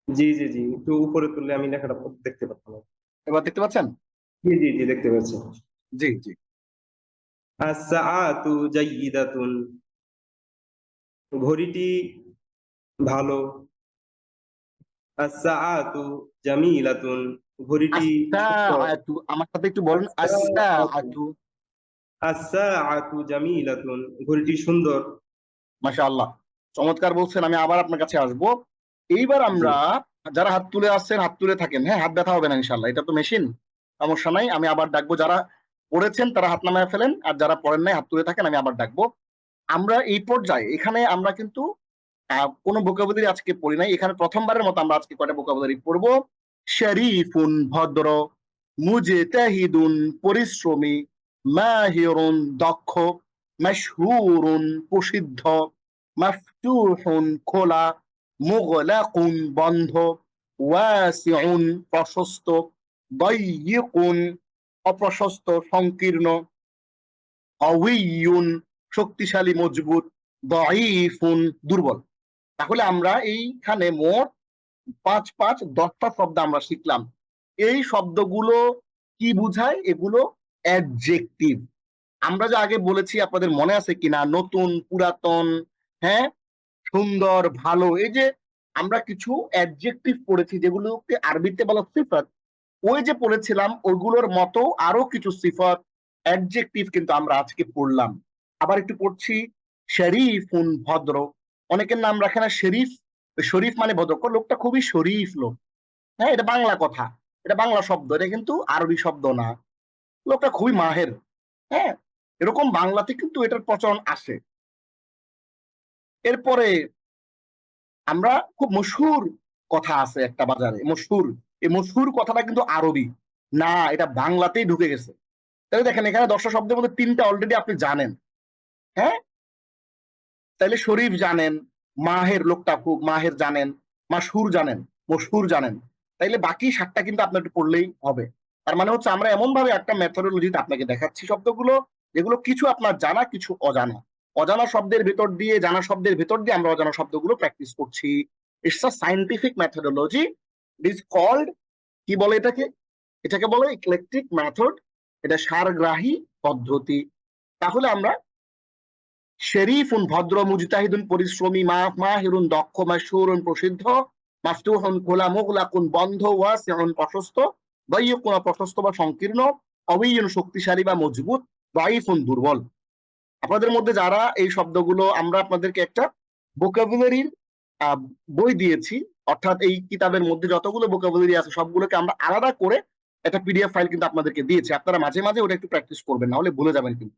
জি জি জি, একটু উপরে তুললে আমি লেখাটা দেখতে পাচ্ছি না। এবার দেখতে পাচ্ছেন? জি জি জি, দেখতে পাচ্ছি। জি জি আস-সাআতু জাইয়িদাতুন, ঘড়িটি ভালো। আস-সাআতু জামিলাতুন, ঘড়িটি সুন্দর। আস-সাআতু, আমার সাথে একটু বলুন। আস-সাআতু। আস-সাআতু জামিলাতুন, ঘড়িটি সুন্দর। মাশাআল্লাহ, চমৎকার বলছেন। আমি আবার আপনার কাছে আসবো। এইবার আমরা, যারা হাত তুলে আসছেন হাত তুলে থাকেন। হ্যাঁ, হাত ব্যথা হবে না ইনশাআল্লাহ, এটা তো মেশিন, সমস্যা নাই। আমি আবার ডাকবো। যারা পড়েছেন তারা হাত নামায় ফেলেন, আর যারা পড়েন নাই হাত তুলে থাকেন, আমি আবার ডাকবো। আমরা এই পর্যায়ে এখানে আমরা কিন্তু কোনো ভোকাবুলারি আজকে পড়ি নাই। এখানে প্রথমবারের মতো আমরা আজকে কয়টা ভোকাবুলারি পড়বো। শরীফুন, ভদ্র। মুজতাহিদুন, পরিশ্রমী। মাহিরুন, দক্ষ। মাশহুরুন, প্রসিদ্ধ। মাফতুহুন, খোলা। মুগলাকুন, বন্ধ। ওয়াসিউন, প্রশস্ত। দাইয়িকুন, অপ্রশস্ত, সংকীর্ণ। কাউইয়ুন, শক্তিশালী, মজবুত। দাঈফুন, দুর্বল। তাহলে আমরা এইখানে মোট 10টা শব্দ আমরা শিখলাম। এই শব্দগুলো কি বুঝায়? এগুলো অ্যাডজেক্টিভ। আমরা যে আগে বলেছি, আপনাদের মনে আছে কিনা, নতুন, পুরাতন, হ্যাঁ, সুন্দর, ভালো। এই যে আমরা কিছু অ্যাডজেক্টিভ পড়েছি যেগুলোকে আরবিতে বলা সিফাত, ওই যে পড়েছিলাম ওইগুলোর মতো আরো কিছু সিফাত অ্যাডজেক্টিভ কিন্তু আমরা আজকে পড়লাম। আবার একটু পড়ছি শরীফুন ভদ্র, অনেকের নাম রাখে না শরীফ, শরীফ মানে ভদ্র, লোকটা খুবই শরীফ লোক। হ্যাঁ, এটা বাংলা কথা, এটা বাংলা শব্দ, এটা কিন্তু আরবি শব্দ না। লোকটা খুবই মাহের। হ্যাঁ, এরকম বাংলাতে কিন্তু এটার প্রচলন আসে। এরপরে আমরা খুব মশহুর কথা আছে একটা বাজারে, মশহুর, এই মশহুর কথাটা কিন্তু আরবি না, এটা বাংলাতেই ঢুকে গেছে। তাহলে দেখেন এখানে 10টা শব্দের মধ্যে 3টা অলরেডি আপনি জানেন। হ্যাঁ, তাহলে শরীফ জানেন, মাহের লোকটা খুব মাহের জানেন, মাশহুর জানেন, মশহুর জানেন, তাইলে বাকি 7টা কিন্তু আপনার একটু পড়লেই হবে। তার মানে হচ্ছে আমরা এমন ভাবে একটা মেথোডোলজিতে আপনাকে দেখাচ্ছি শব্দগুলো যেগুলো কিছু আপনার জানা, কিছু অজানা। অজানা শব্দের ভেতর দিয়ে, জানা শব্দের ভেতর দিয়ে আমরা অজানা শব্দগুলো প্র্যাকটিস করছি। It's a scientific methodology, it is called, কি বলে এটাকে, এটাকে বলে ইক্লেকটিক মেথড, এটা সারগ্রাহী পদ্ধতি। তাহলে আমরা শরীফুন ভদ্র, মুজতাহিদুন পরিশ্রমী, মাহিরুন দক্ষ, মাশহুরুন প্রসিদ্ধ, মাফতুহুন খোলা, মুগলাকুন বন্ধ, ওয়াসিউন প্রশস্ত, দাইয়িকুন প্রশস্ত বা সংকীর্ণ, কওয়িয়ুন শক্তিশালী বা মজবুত, দাইফুন দুর্বল। আপনাদের মধ্যে যারা এই শব্দগুলো, আমরা আপনাদেরকে একটা ভোকাবুলারির বই দিয়েছি, অর্থাৎ এই কিতাবের মধ্যে যতগুলো ভোকাবুলারি আছে সবগুলোকে আমরা আলাদা করে একটা পিডিএফ ফাইল কিন্তু আপনাদেরকে দিয়েছি। আপনারা মাঝে মাঝে ওটা একটু প্র্যাকটিস করবেন, না হলে ভুলে যাবেন কিন্তু।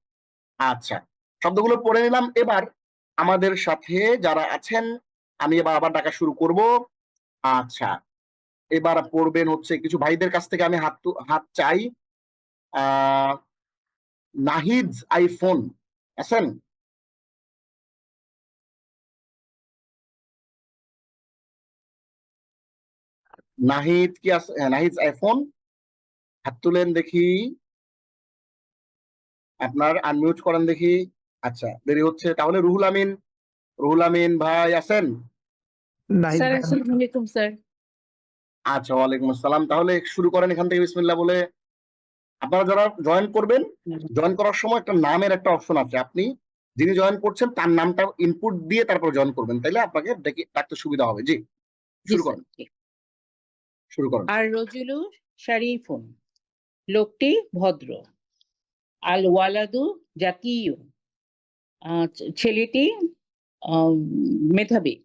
আচ্ছা, শব্দগুলো পড়ে নিলাম। এবার আমাদের সাথে যারা আছেন, আমি এবার আবার ডাকা শুরু করব। আচ্ছা, এবার পড়বেন হচ্ছে কিছু ভাইদের কাছ থেকে আমি হাত চাই। নাহিদ আইফোন আছেন? নাহিদ কি আছে? নাহিদ আইফোন, হাত তুলেন দেখি, আপনার আনমিউট করেন দেখি। আচ্ছা, দেরি হচ্ছে। তাহলে রুহুল আমিন, রুহুল আমিন ভাই আছেন? স্যার আসসালামু আলাইকুম স্যার। আচ্ছা, ওয়ালাইকুম আসসালাম। তাহলে শুরু করেন এখান থেকে বিসমিল্লাহ বলে। আপনারা যারা জয়েন করবেন, জয়েন করার সময় একটা নামের একটা অপশন আছে, আপনি যিনি জয়েন করছেন তার নামটা ইনপুট দিয়ে তারপর জয়েন করবেন, তাইলে আপনাকে ডাকতে সুবিধা হবে। জি, শুরু করেন, শুরু করেন। আর রজুলু শরীফুন, লোকটি ভদ্র। আল ওয়ালাদু জাকিয়ুন, ছেলেটি মেধাবী।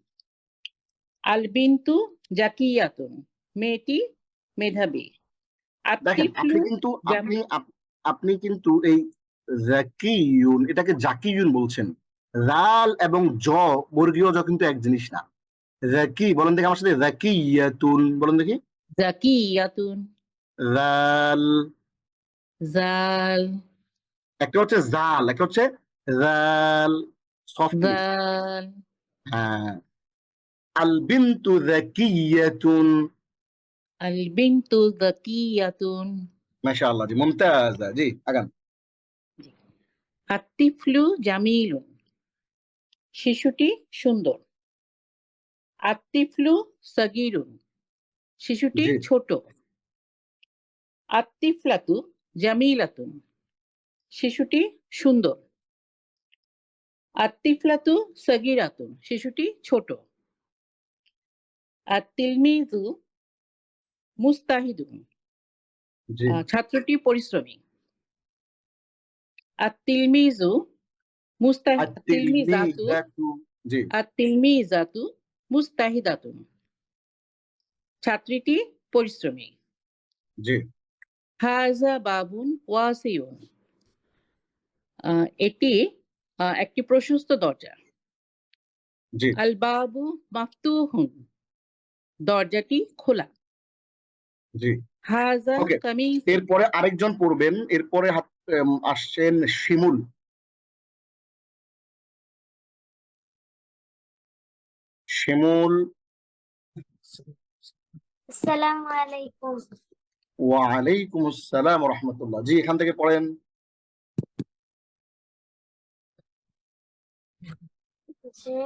আল বিন্তু জাকিয়াতুন, মেয়েটি মেধাবী। দেখেন আপনি কিন্তু আপনি কিন্তু এই জাকিয়ুন, এটাকে জাকিয়ুন বলছেন। রাল এবং জ, বর্গীয় জ কিন্তু এক জিনিস না। জাকি বলেন দেখি আমার সাথে, জাকিয়াতুন বলেন দেখি। জাকিয়াতুন, রাল, জাল, একটা হচ্ছে জাল, একটা হচ্ছে রাল, সফট। জাল। হ্যাঁ, আল বিন্তু জাকিয়াতুন, আল বিন্তু জাকিয়াতুন। মাশাআল্লাহ, জি মুমতাজ, জি আগান। আত্তিফলু জামিলুন, শিশুটি সুন্দর। আত্তিফলু সাগীরুন, শিশুটি জি। ছোট। আত্তিফলাতু জামিলাতুন, শিশুটি সুন্দর। আত্তিফলাতু সাগীরাতুন, শিশুটি ছোট। আত্তিলমিজু মুস্তাহিদুন, জি। ছাত্রটি পরিশ্রমী। আত্তিলমিজু তিলমিজাতু, জি। আত্তিলমিজাতু মুস্তাহিদাতুন, ছাত্রীটি পরিশ্রমী। জি। হাযা বাবুন ওয়াসিউন, এটি একটি প্রশস্ত দরজা। জি। আল বাবু মাফতুহুন, দরজাটি খোলা। জি। হাযা ওকে, কামিজ, এরপরে আরেকজন পড়বেন। এরপরে আসছেন শিমুল। শিমুল, আসসালামু আলাইকুম। ওয়ালাইকুম আসসালাম ওয়া রাহমাতুল্লাহ। জি, এখান থেকে পড়েন। যে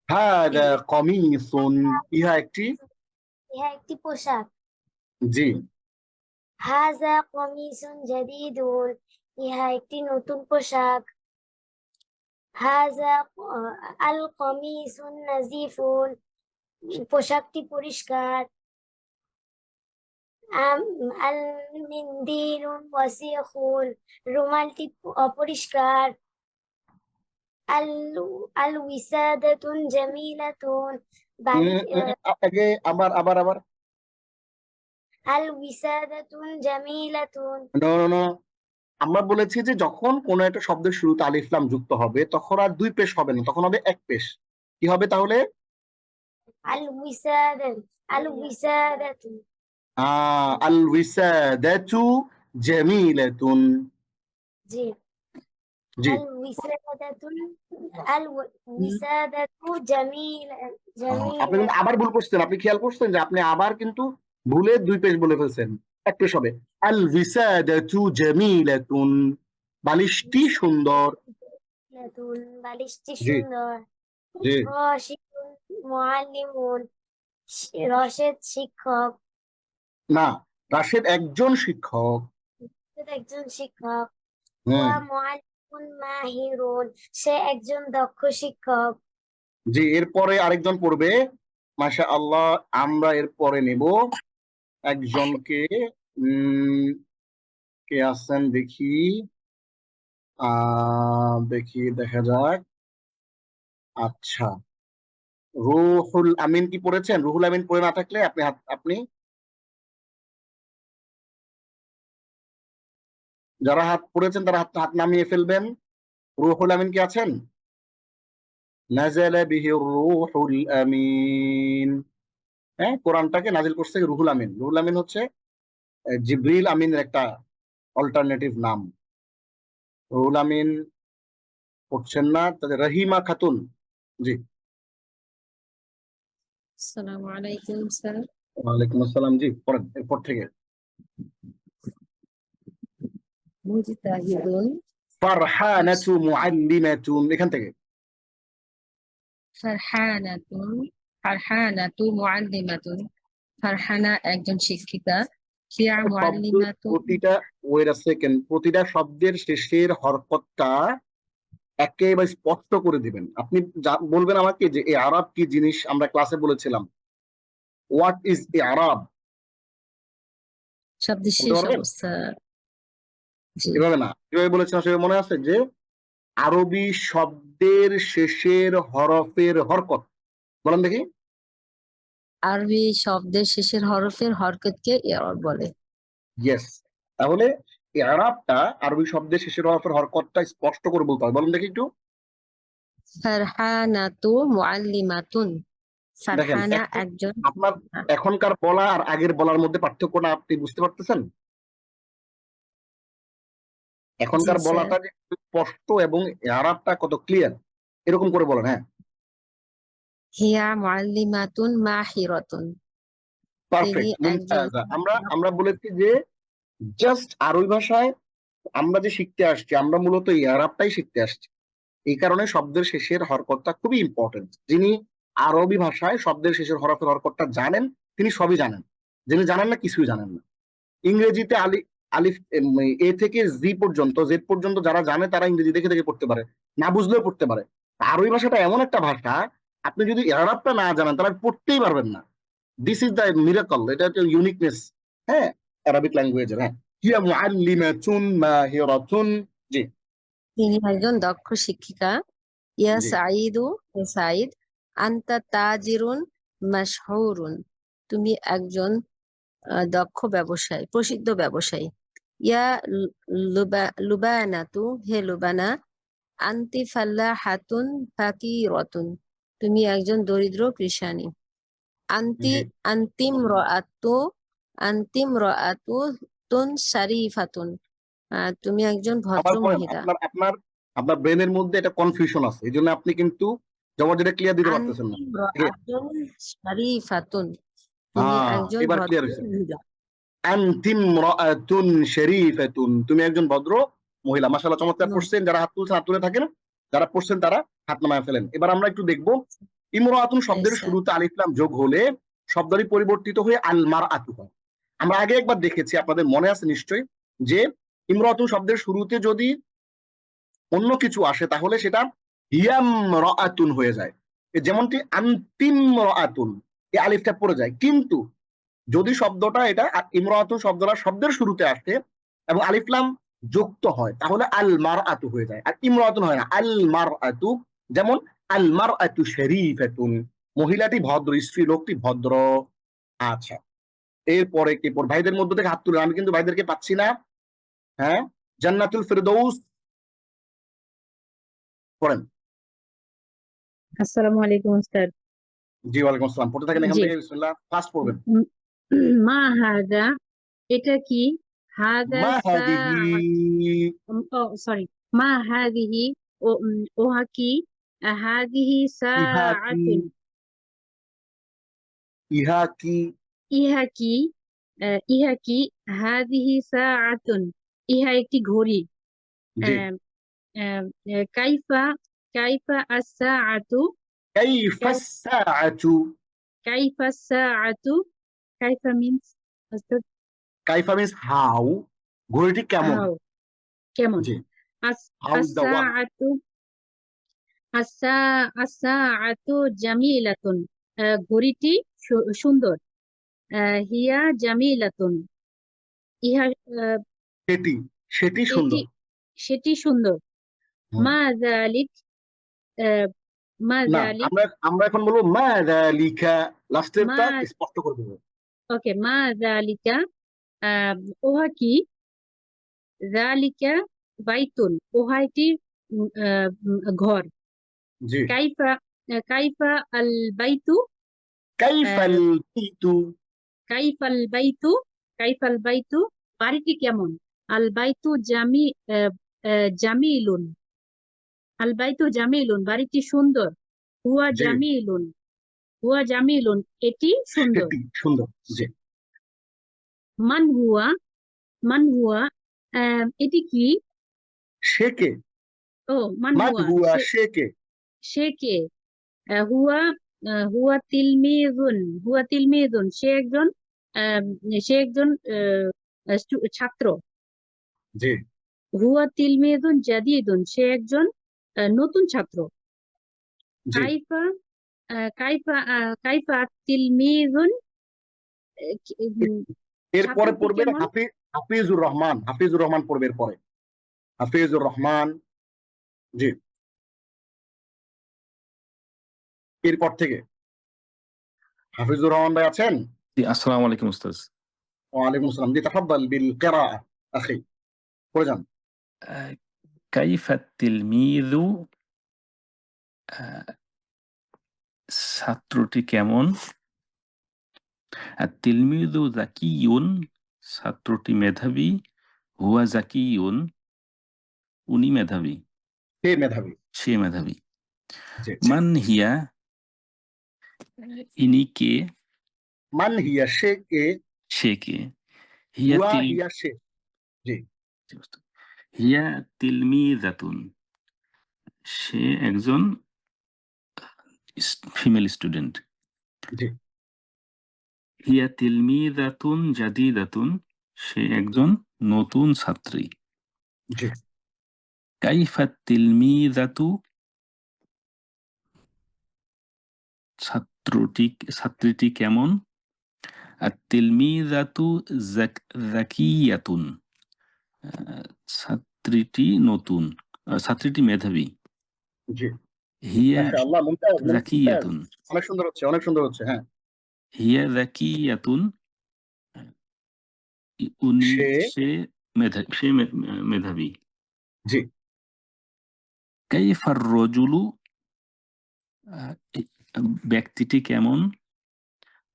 হাদা কমিসুন, ইহা একটি, ইহা একটি পোশাক। জি। হাযা কমিসুন জাদীদুন, ইহা একটি নতুন পোশাক। হাযা আল কমিসুন নাযিফুন, পোশাকটি পরিষ্কার। আল মিন্দিলুন ওয়াসিখুন, রুমালটি অপরিষ্কার। আল আল উইসাদাতুন জামিলাতুন, আগে আবার আবার আবার আল উইসাদাতুন জামিলাতুন। নো নো নো, আমরা বলেছি যে যখন কোন একটা শব্দের শুরুতে আলিফ লাম যুক্ত হবে তখন আর দুই পেশ হবে না, তখন হবে এক পেশ। কি হবে তাহলে? আল উইসাদাত, আল উইসাদাতু, আল উইসাদাতু জামিলাতুন। জি। জি আল উইসাদাতুন, আল উইসাদাতু জামিলা, আপনি কিন্তু আবার ভুল করছেন, আপনি খেয়াল করছেন যে আপনি আবার কিন্তু ভুলে দুই পেশ বলে ফেলছেন, এক পেশ হবে। আল উইসাদাতু জামিলাতুন, বালিশটি সুন্দর। জামিলাতুন, বালিশটি জি সুন্দর। জি রাশিদুন মুআল্লিমুন, রশেদ শিক্ষক, না, রাশেদ একজন শিক্ষক। একজন শিক্ষক। হুম ওয়া মুআল্লিমুন মাহিরুন, সে একজন দক্ষ শিক্ষক। জি, এরপরে আরেকজন পড়বে। মাশাআল্লাহ, আমরা এরপরে নেব একজনকে। কে আছেন দেখি, দেখি দেখা যাক। আচ্ছা, রুহুল আমিন কি পড়েছেন? রুহুল আমিন পড়ে না থাকলে আপনি যারা হাত পড়েছেন তারা হাত নামিয়ে ফেলবেন। রুহুল আমিন কি আছেন? নাযালা বিহি রুহুল আমিন। হ্যাঁ, কোরআনটাকে নাজিল করছে রুহুল আমিন। রুহুল আমিন হচ্ছে জিবরিল আমিনের একটা অল্টারনেটিভ নাম। রুহুল আমিন পড়ছেন না, তাদের রহিমা খাতুন। জি, আসসালামু আলাইকুম স্যার। ওয়ালাইকুম আসসালাম। জি, পড়েন এরপর থেকে। মুজতাহিদুন, ফারহানাতু মুআল্লিমাতুন, এখান থেকে। ফারহানাতুন, ফারহানাতু মুআল্লিমাতুন, ফারহানা একজন শিক্ষিকা, হিয়া মুআল্লিমাতুন। প্রতিটা ওয়েট আ সেকেন্ড, প্রতিটা শব্দের শেষের হরকতটা একেবারে স্পষ্ট করে দিবেন। আপনি বলবেন আমাকে যে এই আরব কি জিনিস, আমরা ক্লাসে বলেছিলাম হোয়াট ইজ এ আরব, শব্দের বলতে শেষ পারবেন? অবস্থা। জি। এভাবে না, কিভাবে বলেছিলাম সেভাবে মনে আছে যে আরবি শব্দের শেষের হরফের হরকত, বলেন দেখি। আরবি শব্দের শেষের হরফের হরকতকে ইআরাব বলে। ইয়েস, তাহলে এই আরবটা আরবি শব্দের শেষের হরফের হরকতটা স্পষ্ট করে বলতে হবে, বলেন দেখি একটু। ফারহানাতু মুআল্লিমাতুন, দেখেন ফারহানা একজন। আপনার এখনকার বলা আর আগের বলার মধ্যে পার্থক্যটা আপনি বুঝতে পারতেছেন? এখনকার জি স্যার। বলাটা যে স্পষ্ট এবং আরবটা কত ক্লিয়ার, এরকম করে বলেন। হ্যাঁ, হিয়া মুআল্লিমাতুন মাহিরাতুন, তিনি পারফেক্ট, একজন। মুমতাজা। আমরা বলেছি যে জাস্ট আরবি ভাষায় আমরা যে শিখতে আসছি, আমরা মূলত এই আরবটাই শিখতে আসছি। এই কারণে শব্দের শেষের হরকতটা খুবই ইম্পর্টেন্ট। যিনি আরবি ভাষায় শব্দের শেষের হরফের হরকতটা জানেন, তিনি সবই জানেন। যিনি জানেন না, কিছুই জানেন না। ইংরেজিতে আলিফ এ থেকে জেড পর্যন্ত যারা জানে তারা ইংরেজি দেখে দেখে পড়তে পারে, না বুঝলেও পড়তে পারে। আরবি ভাষাটা এমন একটা ভাষা, আপনি যদি আরবটা না জানেন তাহলে পড়তেই পারবেন না। দিস ইজ দ্য মিরাকল, এটা একটা ইউনিকনেস। হ্যাঁ, আরবিক ল্যাঙ্গুয়েজের। হ্যাঁ, হিয়া মুআল্লিমাতুন মাহিরাতুন। জি তিনি একজন দক্ষ শিক্ষিকা। ইয়া জি সাঈদু, হে সাঈদ, আনতা তাজিরুন মাশহুরুন, তুমি একজন দক্ষ ব্যবসায়ী, প্রসিদ্ধ ব্যবসায়ী। ইয়া লুবানাতু, হে লুবানা, আনতি ফাল্লাহাতুন ফাকিরাতুন, তুমি একজন দরিদ্র কৃষাণী। আনতি জি আন্তিম রাআতু তুন শারিফাতুন, তুমি একজন ভদ্র আবার পড়েন। মহিলা। আপনার ব্রেনের মধ্যে এটা কনফিউশন আছে, এই জন্য আপনি কিন্তু জবাবটা ক্লিয়ার দিতে পারতেছেন না। আন্তিম ঠিক আছে? রাআতুন শারিফাতুন, তুমি একজন এবার ভদ্র ক্লিয়ার হয়েছে। মহিলা। আনতিম রাআতুন শরীফাতুন, তুমি একজন ভদ্র মহিলা। মাশাআল্লাহ, চমৎকার পড়ছেন। যারা হাত তুলছেন হাত তুলে থাকেন, যারা পড়ছেন তারা হাত নামায় ফেলেন। এবার আমরা একটু দেখবো ইমরাতুন শব্দের স্যার। শুরুতে আলিফ লাম যোগ হলে শব্দটি পরিবর্তিত হয়ে আল মারআতু হয়। আমরা আগে একবার দেখেছি, আপনাদের মনে আছে নিশ্চয়ই, যে ইমরাতুন শব্দের শুরুতে যদি অন্য কিছু আসে তাহলে সেটা হিয়াম রাআতুন হয়ে যায়। যেমনটি আন্তিম রাআতুন, এই আলিফটা পড়ে যায়। কিন্তু যদি শব্দটা এটা ইমরাতু শব্দটা শব্দের শুরুতে আসে এবং আলিফ লাম যুক্ত হয় তাহলে আল মারআতু হয়ে যায়, আর ইমরাতুন হয় না, আল মারআতু। যেমন আল মারআতু শরীফাতুন, মহিলাটি ভদ্র, স্ত্রী লোকটি ভদ্র। আচ্ছা, এরপরে কি পড় ভাইদের মধ্যে থেকে হাত তুলে, আমি কিন্তু ভাইদেরকে পাচ্ছি না। হ্যাঁ, জান্নাতুল ফিরদৌস পড়েন। আসসালামু আলাইকুম উস্তাদ। জি ওয়ালাইকুম আসসালাম, পড়তে থাকেন এখান জি। থেকে, বিসমিল্লাহ, ফার্স্ট পড়বেন। মা হাদা, এটা কি? হাদা মা হাদিহি, সরি, মা হাদিহি, ওহা কি? হাদিহি ইহা কি, সাআতুন, ইহা কি, ইহা কি? ইহা কি? হাদিহি সাআতুন, ইহা একটি ঘড়ি। জি। আহ, আহ, কাইফা, কাইফা আস-সাআতু, কাইফা সাআতু, কাইফা সাআতু, কাইফা মিন্স কাইফা মিন্স হাউ, ঘড়িটি কেমন। হাউ, কেমন? জি, হাউ ইজ দ্য ওয়ার্ড। আস-সাআতু, আস-সাআতু জামিলাতুন, ঘড়িটি সুন্দর। হিয়া জামিলাতুন, ইহা, সেটি, সেটি এটি, সুন্দর। সেটি সুন্দর। হুম। মা যালিক, মা না, যালিক, আমরা এখন বলবো মা যালিকা, লাস্টেরটা মা, স্পষ্ট করে দেবো। ওকে, মা যালিকা, ওহা কি? যালিকা বাইতুন, ওহা একটি ঘর। জি। কাইফা, কাইফা আল বাইতু, কাইফাল বাইতু, কাইফাল বাইতু, কাইফাল বাইতু, বাড়িটি কেমন? আল বাইতু জামিলুন, আল বাইতু জামিলুন, বাড়িটি সুন্দর। হুয়া জি, জামিলুন, হুয়া জামিলুন, এটি সুন্দর। সেটি সুন্দর। জি। মান হুয়া, মান হুয়া, এটি কি? সে কে, ও, মান মান হুয়া, হুয়া, সে কে। সে কে? হুয়া, হুয়া তিলমিজুন, হুয়া তিলমিজুন, সে একজন, আহ, সে একজন ছাত্র। জি, হুয়া তিলমিজুন জাদিদুন, সে একজন নতুন ছাত্র। জি। কাইফা, কাইফা, কাইফা তিলমিজুন, এরপরে ছাত্রটি পড়বেন কেমন? হাফিজুর রহমান, হাফিজুর রহমান পড়বে এরপরে, হাফিজুর রহমান। জি, এরপর থেকে হাফিজুর রহমান ভাই আছেন? জি, আসসালামু আলাইকুম উস্তাজ। ওয়ালাইকুম আসসালাম। জি, তাফাদ্দাল বিল কিরাআহ আখি, পড়ে যান। কাইফা তিলমিযু, ছাত্রটি কেমন? আর তিলমিযু যাকিয়ুন, ছাত্রটি মেধাবী। হুয়া যাকিয়ুন, উনি মেধাবী, কে মেধাবী? সে মেধাবী। জি। মান হিয়া, ইনি কে? মান হিয়া, সে কে। সে কে? হিয়া হুয়া তিল, হিয়া সে। জি, হিয়া তিলমিযাতুন, সে একজন ফিমেল স্টুডেন্ট। জি, হিয়া তিলমিযাতুন জাদিদাতুন, সে একজন নতুন ছাত্রী। জি। কাইফা তিলমিযাতু, ছাত্রীটি কেমন? আর তিলমিযাতু যাকিয়াতুন, ছাত্রীটি নতুন, ছাত্রীটি মেধাবী। জি, হিয়া মাশাআল্লাহ, মুমতাজ, মুমতাজ, যাকিয়াতুন, অনেক সুন্দর হচ্ছে, অনেক সুন্দর হচ্ছে। হ্যাঁ, হিয়া যাকিয়াতুন, উনি, সে, সে মেধাবী। জি। কাইফার রজুলু, ব্যক্তিটি কেমন?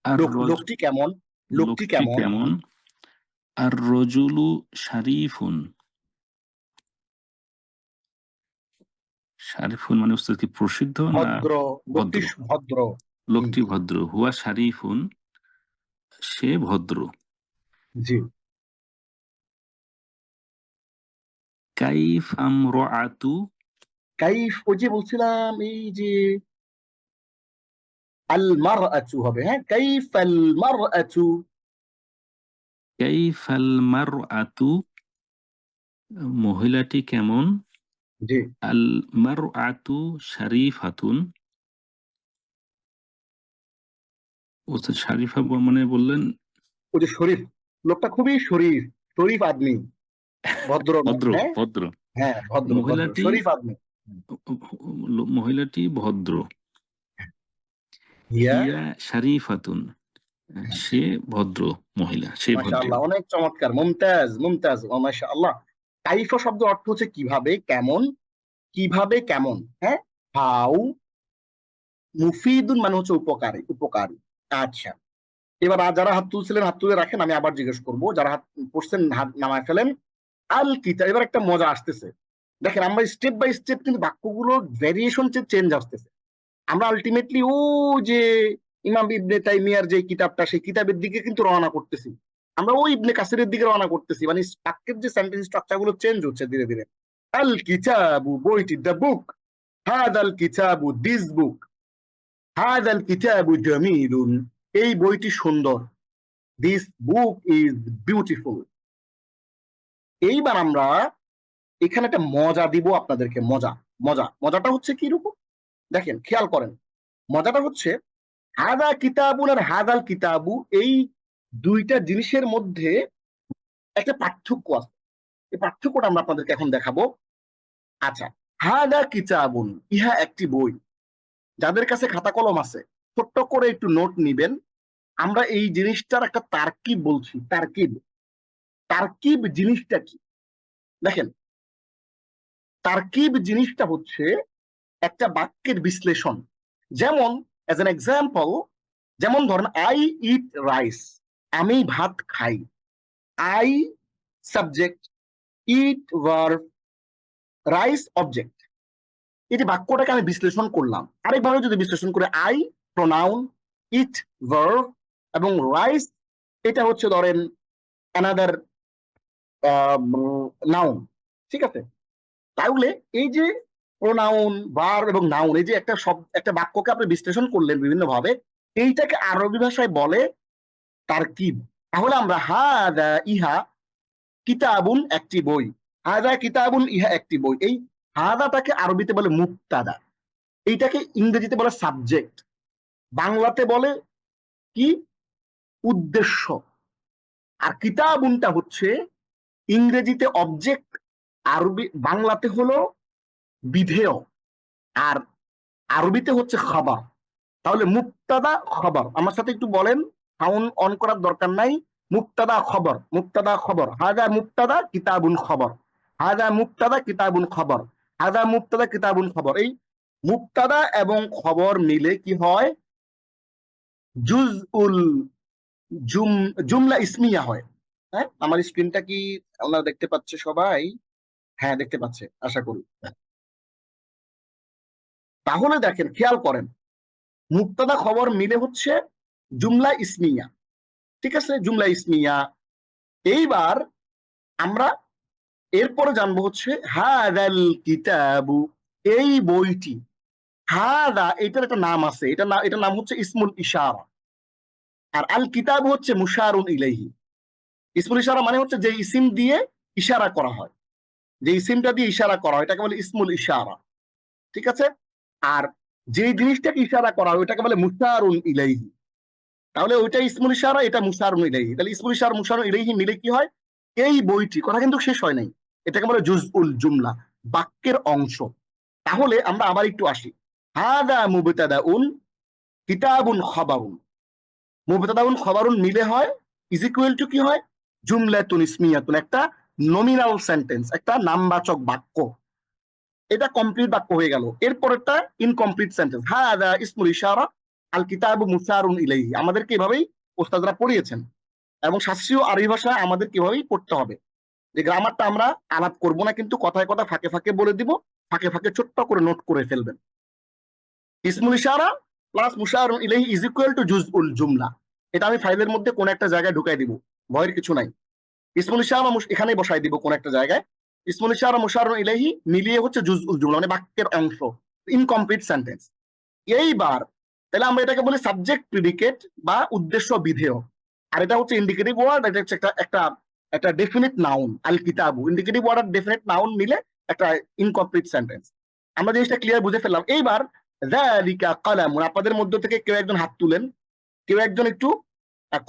আর লোকটি কেমন, লোকটি লোকটি কেমন। কেমন? আর রজুলু শারিফুন, শারিফুন মানে উস্তাদ কি প্রসিদ্ধ না ভদ্র, লোকটি ভদ্র? ভদ্র। লোকটি ভদ্র। হুয়া শারিফুন, সে ভদ্র। জি। কাইফ আমরাআতু, কাইফ, ওই যে বলছিলাম, এই যে আল মারআতু হবে। হ্যাঁ, কাইফ আল মারআতু। কাইফাল মারআতু, মহিলাটি কেমন? জি। আল মারআতু শারিফাতুন, ওস্তাদ শারিফা মানে বললেন ওই যে শরীফ, লোকটা খুবই শরীফ, শরীফ আদমি, ভদ্র লোক, ভদ্র হ্যাঁ ভদ্র হ্যাঁ ভদ্র ভদ্র মহিলাটি শরীফ আদমি। মহিলাটি ভদ্র। হিয়া, হিয়া শারিফাতুন, সে ভদ্র মহিলা, সে ভদ্র। মাশাআল্লাহ, অনেক চমৎকার, মুমতাজ মুমতাজ, ও মাশাআল্লাহ। কাইফা শব্দ অর্থ হচ্ছে কিভাবে, কেমন, কিভাবে কেমন, হ্যাঁ। হাউ, মুফিদুন মানে হচ্ছে উপকারী, উপকারী। আচ্ছা, এবার যারা হাত তুলছিলেন হাত তুলে রাখেন, আমি আবার জিজ্ঞেস করবো। যারা হাত পড়ছেন হাত নামায় ফেলেন। আল কিতাব, এবার একটা মজা আসতেছে, দেখেন আমরা স্টেপ বাই স্টেপ কিন্তু বাক্যগুলো ভেরিয়েশন চেঞ্জ আসতেছে। আমরা আলটিমেটলি ও যে ইমাম ইবনে তাইমিয়ার যে কিতাবটা, সেই কিতাবের দিকে কিন্তু রওনা করতেছি, আমরা ওই ইবনে কাসিরের দিকে রওনা করতেছি, মানে বাক্যের যে সেন্টেন্স স্ট্রাকচার গুলো চেঞ্জ হচ্ছে ধীরে ধীরে। আল কিতাবু, বইটি, দ্য বুক। হাদাল কিতাবু, this book. হাদাল কিতাবু জামিলুন, এই বইটি সুন্দর। This book is beautiful. এইবার আমরা এখানে একটা মজা দিব আপনাদেরকে, মজা। মজাটা হচ্ছে কি রকম দেখেন, খেয়াল করেন। মজাটা হচ্ছে হাদা কিতাবুন আর হাদাল কিতাবু, এই দুইটা জিনিসের মধ্যে একটা পার্থক্য আছে। এই পার্থক্যটা আমরা আপনাদেরকে এখন দেখাবো। আচ্ছা, হাদা কিতাবুন, ইহা একটি বই। যাদের কাছে খাতা কলম আছে ছোট্ট করে একটু নোট নিবেন। আমরা এই জিনিসটার একটা তারকিব বলছি, তারকিব। তারকিব জিনিসটা কি দেখেন, তারকিব জিনিসটা হচ্ছে একটা বাক্যের বিশ্লেষণ। যেমন অ্যাজ এন এক্সাম্পল, যেমন ধরেন আই ইট রাইস, আমি ভাত খাই। I subject, it verb, rice object. এই যে বাক্যটাকে আমি বিশ্লেষণ করলাম, আরেকভাবে যদি বিশ্লেষণ করে, আই প্রোনাউন, ইট ভার্ব এবং রাইস এটা হচ্ছে ধরেন অ্যানাদার নাউন, ঠিক আছে। তাহলে এই যে প্রোনাউন, ভার্ব এবং নাউন, এই যে একটা বাক্যকে আপনি বিশ্লেষণ করলেন বিভিন্ন ভাবে, এইটাকে আরবি ভাষায় বলে তারকিব। তাহলে আমরা হাদা ইহা কিতাবুন, একটি বই। হাদা কিতাবুন, ইহা একটি বই। এই হাদাটাকে আরবিতে বলে মুবতাদা, এইটাকে ইংরেজিতে বলে সাবজেক্ট, বাংলাতে বলে কি উদ্দেশ্য। আর কিতাবুনটা হচ্ছে ইংরেজিতে অবজেক্ট, বাংলাতে হলো বিধেয়, আর আরবিতে হচ্ছে খবর। তাহলে মুবতাদা খবর, আমার সাথে একটু বলেন, সাউন্ড অন করার দরকার নাই। মুবতাদা খবর, মুবতাদা খবর। হাদা মুবতাদা কিতাবুন খবর, হাদা মুবতাদা কিতাবুন খবর, হাদা মুবতাদা কিতাবুন খবর। এই মুবতাদা এবং খবর মিলে কি হয়, জুজউল জুমলা ইসমিয়া হয়। হ্যাঁ, আমার স্ক্রিনটা কি আপনারা দেখতে পাচ্ছে সবাই? হ্যাঁ, দেখতে পাচ্ছে আশা করি। তাহলে দেখেন, খেয়াল করেন, মুবতাদা খবর মিলে হচ্ছে জুমলা ইসমিয়া, ঠিক আছে, জুমলা ইসমিয়া। এইবার আমরা এরপরে জানবো হচ্ছে হাদাল কিতাবু, এই বইটি। হাদা এটার একটা নাম আছে, এটার নাম হচ্ছে ইসমুল ইশারা। আর আল কিতাব হচ্ছে মুশারুন ইলাইহি। ইসমুল ইশারা মানে হচ্ছে যে ইসিম দিয়ে ইশারা করা হয়, যে ইসিমটা দিয়ে ইশারা করা হয় এটাকে বলে ইসমুল ইশারা, ঠিক আছে। আর যে জিনিসটাকে ইশারা করা হয় ওটাকে বলে মুশারুন ইলাইহি। তাহলে ওইটা ইসমুল ইশারা, এটা মুশারুন ইলাইহি। তাহলে ইসমুল ইশারা মুশারুন ইলাইহি মিলে কি হয়, এই বইটি। কথা কিন্তু শেষ হয় নাই, এটাকে বলে জুজউল জুমলা, বাক্যের অংশ। তাহলে আমরা আবার একটু আসি। হাদা মুবতাদাউন কিতাবুন খবরুন। মুবতাদাউন খবরুন মিলে হয় ইজ ইকুয়াল টু কি হয়, জুমলাতুন ইসমিয়াতুন, একটা নমিনাল সেন্টেন্স, একটা নামবাচক বাক্য। এটা কমপ্লিট বাক্য হয়ে গেল। এরপর একটা ইনকমপ্লিট সেন্টেন্স, হাদা ইসমুল ইশারা আল কিতাবু মুশারুন ইলাইহি। আমাদেরকে এভাবেই ওস্তাদরা পড়িয়েছেন, এবং শাস্ত্রীয় আরবি ভাষা আমাদের কিভাবেই পড়তে হবে। যে গ্রামারটা আমরা আলাপ করব না, কিন্তু কথায় কথা ফাঁকে ফাঁকে বলে দিব, ফাঁকে ফাঁকে ছোট্ট করে নোট করে ফেলবেন। ইসমুল ইশারা প্লাস মুশারুন ইলাইহি ইজ ইকুয়াল টু জুজউল জুমলা। এটা আমি ফাইলের মধ্যে কোন একটা জায়গায় ঢুকাই দিব, ভয়ের কিছু নাই। ইসমুল ইশারা এখানেই বসাই দিব কোন একটা জায়গায়। ইসমুল ইশারা মুশারুন ইলাইহি মিলিয়ে হচ্ছে জুজউল জুমলা, মানে বাক্যের অংশ, ইনকমপ্লিট সেন্টেন্স। এইবার তাহলে আমরা এটাকে বলি সাবজেক্ট প্রিডিকেট বা উদ্দেশ্য বিধেয়। আর এটা হচ্ছে ইন্ডিকেটিভ ওয়ার্ড, এটা হচ্ছে একটা ডেফিনিট নাউন। আল কিতাবু ইন্ডিকেটিভ ওয়ার্ড আর ডেফিনিট নাউন মিলে একটা ইনকমপ্লিট সেন্টেন্স। আমরা জিনিসটা ক্লিয়ার বুঝে ফেললাম। এইবার যালিকা কলামুন, আপনাদের মধ্য থেকে কেউ একজন হাত তুলেন, কেউ একজন একটু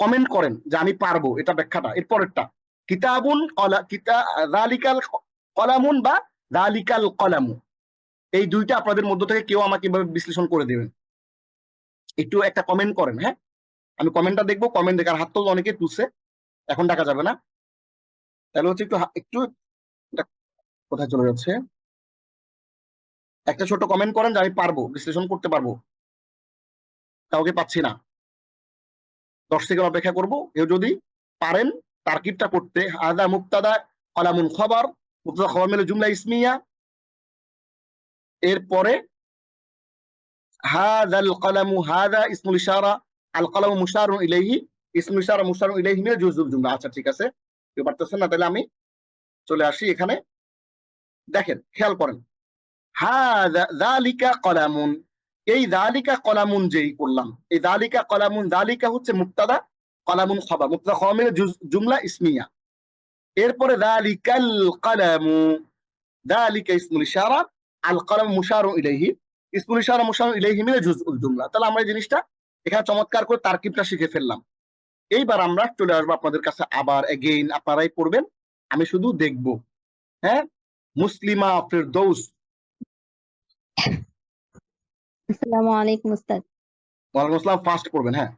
কমেন্ট করেন যে আমি পারবো এটা ব্যাখ্যাটা। এর পরেরটা কিতাবুন যালিকাল কলামুন বা যালিকাল কলামু, এই দুইটা আপনাদের মধ্য থেকে কেউ আমাকে এভাবে বিশ্লেষণ করে দেবেন। একটু একটা কমেন্ট করেন। হ্যাঁ, আমি কমেন্টটা দেখবো। কমেন্ট দেখার হাত তো অনেকে তুলছে, এখন ডাকা যাবে না। তাহলে হচ্ছে একটু কোথায় চলে যাচ্ছে, একটা ছোট কমেন্ট করেন যে আমি পারবো, বিশ্লেষণ করতে পারবো। কাউকে পাচ্ছি না, 10 সেকেন্ড অপেক্ষা করবো। কেউ যদি পারেন তারকিবটা করতে। হাদা মুবতাদা কলামুন খবর, মুবতাদা খবর মিলে জুমলা ইসমিয়া, এরপরে হাদাল কলামু, হাদা ইসমুল ইশারা, আল কলামু মুশারুন ইলাইহি, ইসমুল ইশারা মুশারুন ইলাইহি মিলে জুজুল জুমলা। আচ্ছা ঠিক আছে, কেউ পারতেছেন না, তাহলে আমি চলে আসি এখানে। দেখেন, খেয়াল করেন, হাদা যালিকা কলামুন, এই যালিকা কলামুন যেই করলাম, এই যালিকা কলামুন, যালিকা হচ্ছে মুবতাদা, কলামুন খবর, মুবতাদা খবর মিলে জুমলা ইসমিয়া। এরপরে যালিকাল কলামু, যালিকা ইসমুল ইশারা, আল কলাম মুশারুন ইলাইহি, ইসমুল ইশারা মুশারুন ইলাইহি মিলে জুজউল জুমলা। তাহলে আমরা এই জিনিসটা এখানে চমৎকার করে তারকিবটা শিখে ফেললাম। এইবার আমরা চলে আসবো আপনাদের কাছে আবার এগেইন, আপনারাই পড়বেন, আমি শুধু দেখব। হ্যাঁ, মুসলিমা ফিরদৌস। আসসালামু আলাইকুম উস্তাদ। ওয়ালাইকুম আসসালাম, ফাস্ট পড়বেন। হ্যাঁ,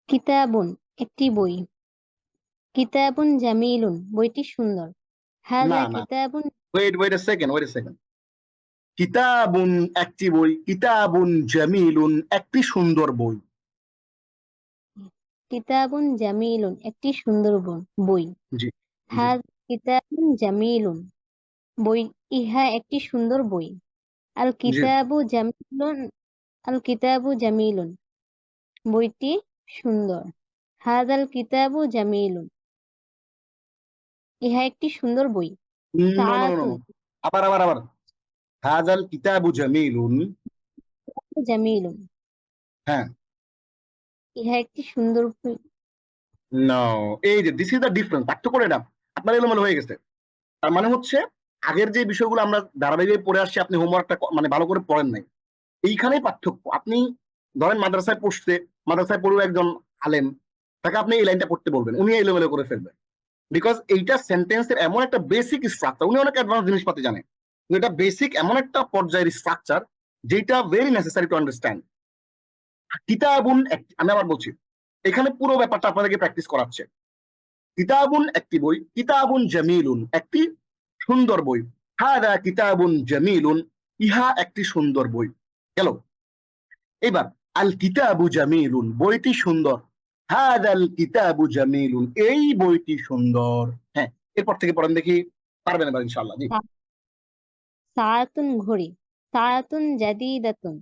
কিতাবুন একটি বই, কিতাবুন জামিলুন বইটি সুন্দর, হাযা না না, কিতাবুন ওয়েট এ সেকেন্ড, কিতাবুন একটি বই, কিতাবুন জামিলুন একটি সুন্দর বই। কিতাবুন জামিলুন একটি সুন্দর বই, জি, হাযা কিতাবুন জামিলুন বই, ইহা একটি সুন্দর বই। আল জি, কিতাবু জামিলুন, আল কিতাবু জামিলুন বইটি সুন্দর, হাযাল কিতাবু জামিলুন ইহা একটি সুন্দর বই। নো নো নো নো, সাআতুন আবার আবার আবার, হাযাল কিতাবু জামিলুন। জামিলুন হ্যাঁ, ইহা একটি সুন্দর বই। নো, এই যে দিস ইজ দ্য ডিফারেন্স, পার্থক্য করে না, আপনার এলোমেলো হয়ে গেছে। তার মানে হচ্ছে আগের যে বিষয়গুলো আমরা ধারাবাহিকভাবে পড়ে আসছি, আপনি হোমওয়ার্কটা মানে ভালো করে পড়েন নাই, এইখানেই পার্থক্য। আপনি ধরেন মাদ্রাসায় পড়ছে, মাদ্রাসায় পড়েও একজন আলেম, তাকে আপনি এই লাইনটা পড়তে বলবেন, উনি এলোমেলো করে ফেলবেন। বিকজ এইটা সেন্টেন্সের এমন একটা বেসিক স্ট্রাকচার, উনি অনেক অ্যাডভান্স জিনিসপাতি জানেন, কিন্তু এটা বেসিক এমন একটা পর্যায়ের স্ট্রাকচার যেটা ভেরি নেসেসারি টু আন্ডারস্ট্যান্ড। কিতাবুন, আমি আবার বলছি, এখানে পুরো ব্যাপারটা আপনাদেরকে প্র্যাকটিস করাচ্ছে। কিতাবুন একটি বই, কিতাবুন জামিলুন একটি সুন্দর বই, হাদা কিতাবুন জামিলুন ইহা একটি সুন্দর বই। গেল। এবার আল কিতাবু জামিলুন বইটি সুন্দর, হাদাল কিতাবু জামিলুন এই বইটি সুন্দর। হ্যাঁ, এরপর থেকে পড়েন দেখি, পারবেন এবার ইনশাআল্লাহ। জি, সাআতুন ঘড়ি, সাআতুন জাদিদাতুন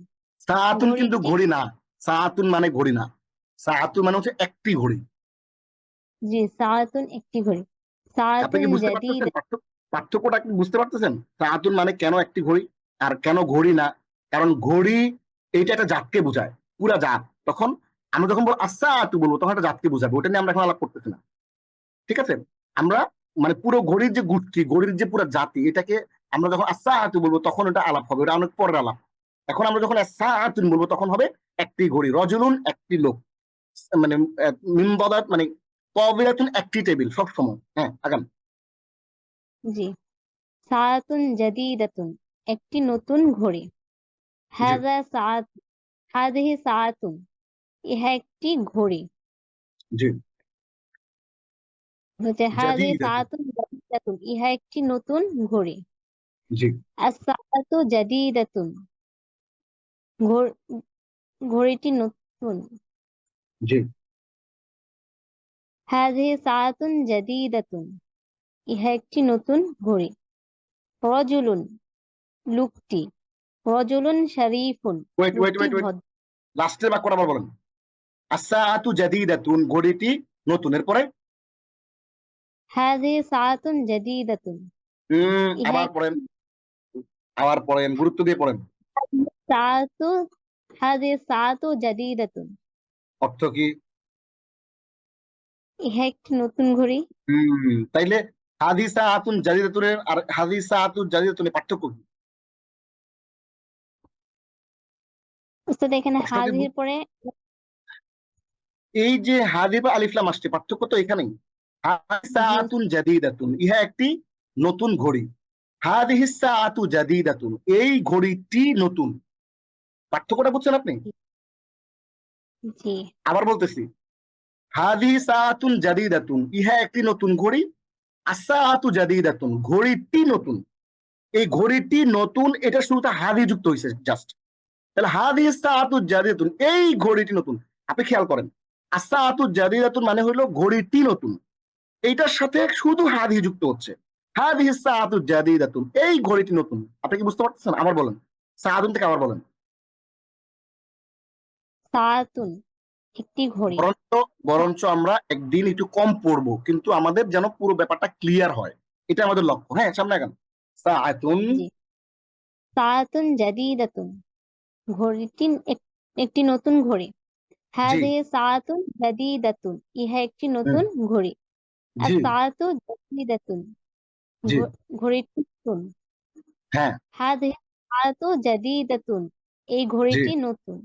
সাআতুন কিন্তু ঘড়িটি, ঘড়ি না, সাআতুন মানে ঘড়ি না, সাআতুন মানে হচ্ছে একটি ঘড়ি। জি সাআতুন একটি ঘড়ি, আপনি সাআতুন কি বুঝতে পারতেছেন জাদিদাতুন, পার্থক্যটা কি বুঝতে পারতেছেন? সাআতুন মানে কেন একটি ঘড়ি আর কেন ঘড়ি না? কারণ ঘড়ি এইটা একটা জাতকে বোঝায়, পুরা জাত। তখন আমরা যখন বলবো আসসাআতু বলবো, তখন একটা জাতকে বোঝাবো, ওটা নিয়ে আমরা এখন আলাপ করতেছি না। ঠিক আছে, আমরা মানে পুরো ঘড়ির যে গোষ্ঠী, ঘড়ির যে পুরো জাতি, এটাকে আমরা যখন আসসাআতু বলবো তখন এটা আলাপ হবে, ওটা অনেক পরের আলাপ। এখন আমরা যখন আসসাআতুন বলবো তখন হবে একটি ঘড়ি, রজুলুন একটি লোক, মানে মিমবাদাত মানে কবিরাতুন একটি টেবিল, সব সময়। হ্যাঁ, আগাম। জি সাআতুন জাদিদাতুন একটি নতুন ঘড়ি, হাযা সাআত, হাযিহি সাআতুন ইহা একটি ঘড়ি, জি, হচ্ছে হাযিহি জাদিদাতুন। সাআতুন জাদিদাতুন ইহা একটি নতুন ঘড়ি। জি, আস-সাআতু জাদিদাতুন ঘড়িটি নতুন, জি, হাযিহি সাআতুন জাদিদাতুন ইহা একটি নতুন ঘড়ি। রজুলুন লোকটি, রজুলুন শরীফুন ওয়েট ওয়েট লোকটি ওয়েট ওয়েট, ভদ্র, লাস্টের বাক্যটা আবার বলেন। আসসাআতু জাদিদাতুন ঘড়িটি নতুন, এরপরে হাযিহি সাআতুন জাদিদাতুন ইহা আবার পড়েন, আবার পড়েন, গুরুত্ব দিয়ে পড়েন। সাআতু, হাযিহি সাআতু জাদিদাতুন অর্থ কি? ইহা একটি নতুন ঘড়ি। তাইলে হাদিসা আতুন জাদিদাতুনের আর হাদিসা আতুন জাদিদাতুনের পার্থক্য কি? উস্তাদ এখানে প্রশ্নটি হাযিহির পরে এই যে হাদি বা আলিফ লাম আসছে, পার্থক্য তো এখানেই। সাআতুন জাদিদাতুন, ইহা একটি নতুন ঘড়ি। হাদিহিস সাআতু জাদিদাতুন, এই ঘড়িটি নতুন। পার্থক্যটা বুঝছেন আপনি? জি। আবার বলতেছি, হাদিহি সাআতুন জাদিদাতুন, ইহা একটি নতুন ঘড়ি। আস-সাআতু জাদিদাতুন, ঘড়িটি নতুন। এই ঘড়িটি নতুন, এটা শুরুতে হাদি যুক্ত হয়েছে জাস্ট। তাহলে হাদিহি সাআতু জাদিদাতুন, এই ঘড়িটি নতুন। আপনি খেয়াল করেন, আস-সাআতু জাদিদাতুন মানে হলো ঘড়িটি নতুন, এইটার সাথে শুধু হাদি যুক্ত হচ্ছে। হাদিহি সাআতু জাদিদাতুন, এই ঘড়িটি নতুন। আপনি কি বুঝতে পারতেছেন? আবার বলেন, সাআতুন থেকে আবার বলেন। সাআতুন একটি ঘড়ি। বরঞ্চ আমরা একদিন একটু কম পড়বো, কিন্তু আমাদের যেন পুরো ব্যাপারটা ক্লিয়ার হয়, এটা আমাদের লক্ষ্য। হ্যাঁ, সামনে আগান। সাআতুন, সাআতুন জাদিদাতুন, ঘড়িটি একটি নতুন ঘড়ি। হাযিহি সাআতুন জাদিদাতুন, ইহা একটি নতুন ঘড়ি। জি আস-সাআতু জাদিদাতুন, জি ঘড়িটি নতুন। হ্যাঁ হাযিহি সাআতু জাদিদাতুন, এই জি, ঘড়িটি নতুন।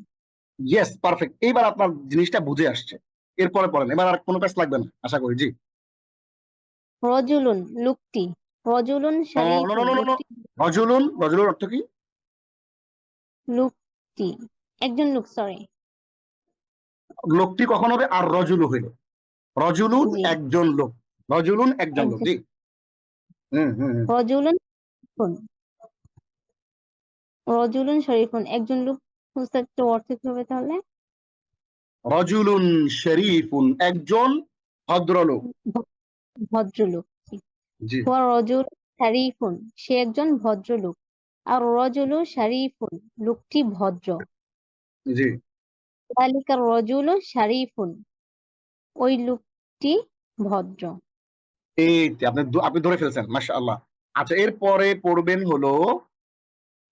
Yes, perfect. এইবার আপনার জিনিসটা বুঝে আসছে। এরপরে পড়েন, এবার আর কোনো পেস লাগবে না আশা করি। জি। রজুলুন লোকটি, রজুলুন নো নো শারীফুন নো নো নো, লোকটি, রজুলুন, রজুলুন অর্থ কি? লোকটি একজন লোক, সরি। লোকটি কখন হবে? আর রজুলু হইল। রজুলুন জি, একজন লোক, রজুলুন একজন লোক। একজন। জি। হুম। রজুলুন শারীফুন, রজুলুন শারীফুন একজন লোক। বুঝতে একটু অর্থ কি হবে তাহলে? রজুলুন শরীফুন, একজন ভদ্রলোক। ভদ্রলোক। জি ওয়া রজুল শারীফুন, সে একজন ভদ্রলোক। আর রজুলু শারীফুন, লোকটি ভদ্র। জি যালিকা রজুলু শারীফুন, ওই লোকটি ভদ্র। এই যে আপনি ধরে ফেলছেন, মাশাআল্লাহ। আচ্ছা, এরপরে পড়বেন হলো,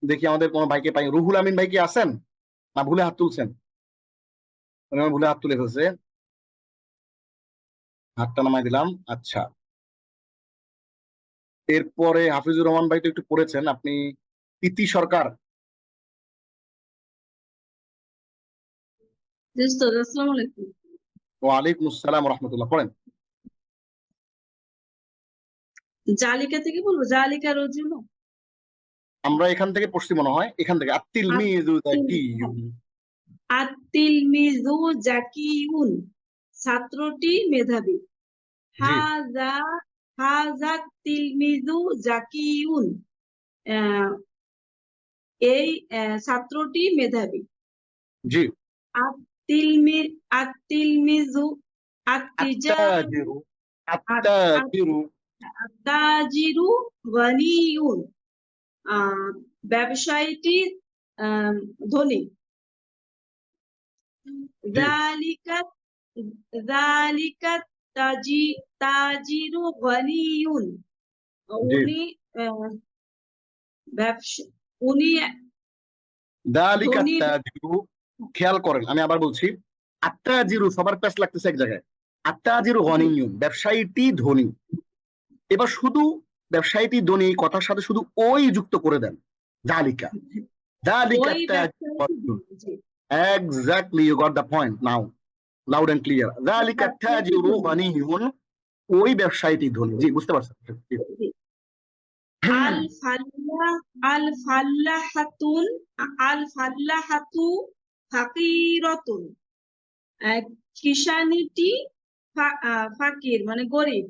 দেখি আমাদের কোনো ভাইকে পাই। রুহুল আমিন ভাই কি আছেন? না ভুলে হাত তুলছেন? উনি আমার ভুলে হাত তুলে ফেলছে, হাতটা নামাই দিলাম। আচ্ছা, এরপরে হাফিজুর রহমান ভাই তো একটু পড়েছেন আপনি। তিথি সরকার। আসসালামু আলাইকুম। ওয়ালাইকুম আসসালাম রহমতুল্লাহ, পড়েন। জালিকা থেকে বলবো, জালিকা রজুলু। আমরা এখান থেকে পড়ছি মনে হয়, এখান থেকে আত-তিলমিযু যাকিয়ুন। আত-তিলমিযু জাকিউন, ছাত্রটি মেধাবী। জি হাযা হাযা তিলমিযু জাকিউন, আহ, এই ছাত্রটি মেধাবী। জি। আত-তিলমিযু আত-তাজিরু, আত-তাজিরু, আত-তাজিরু গনিয়ুন, ব্যবসায়ীটি ধনী। জি যালিকা তাজিরু গনিয়ুন, জি। উনি ব্যবসা উনি যালিকা ধনী। তাজিরু, খেয়াল করেন, আমি আবার বলছি, আত-তাজিরু সবার প্যাস লাগতেছে এক জায়গায়। আত-তাজিরু গনিয়ুন, ব্যবসায়ীটি ধনী। এবার শুধু ব্যবসায়ীটি ধনী এই কথার সাথে শুধু ওই যুক্ত করে দেন, যালিকা। যালিকা ওই তাজিরু ব্যবসায়ীটি গনিয়ুন। জি, Exactly, you got the point now, loud and clear. যালিকা তাজিরু গনিয়ুন, ওই ব্যবসায়ীটি ধনী। জি, বুঝতে পারছেন? জি। জি। আল-ফাল্লাহাতুন, আল-ফাল্লাহাতু ফাকিরাতুন, কিষানিটি ফাকির মানে গরিব।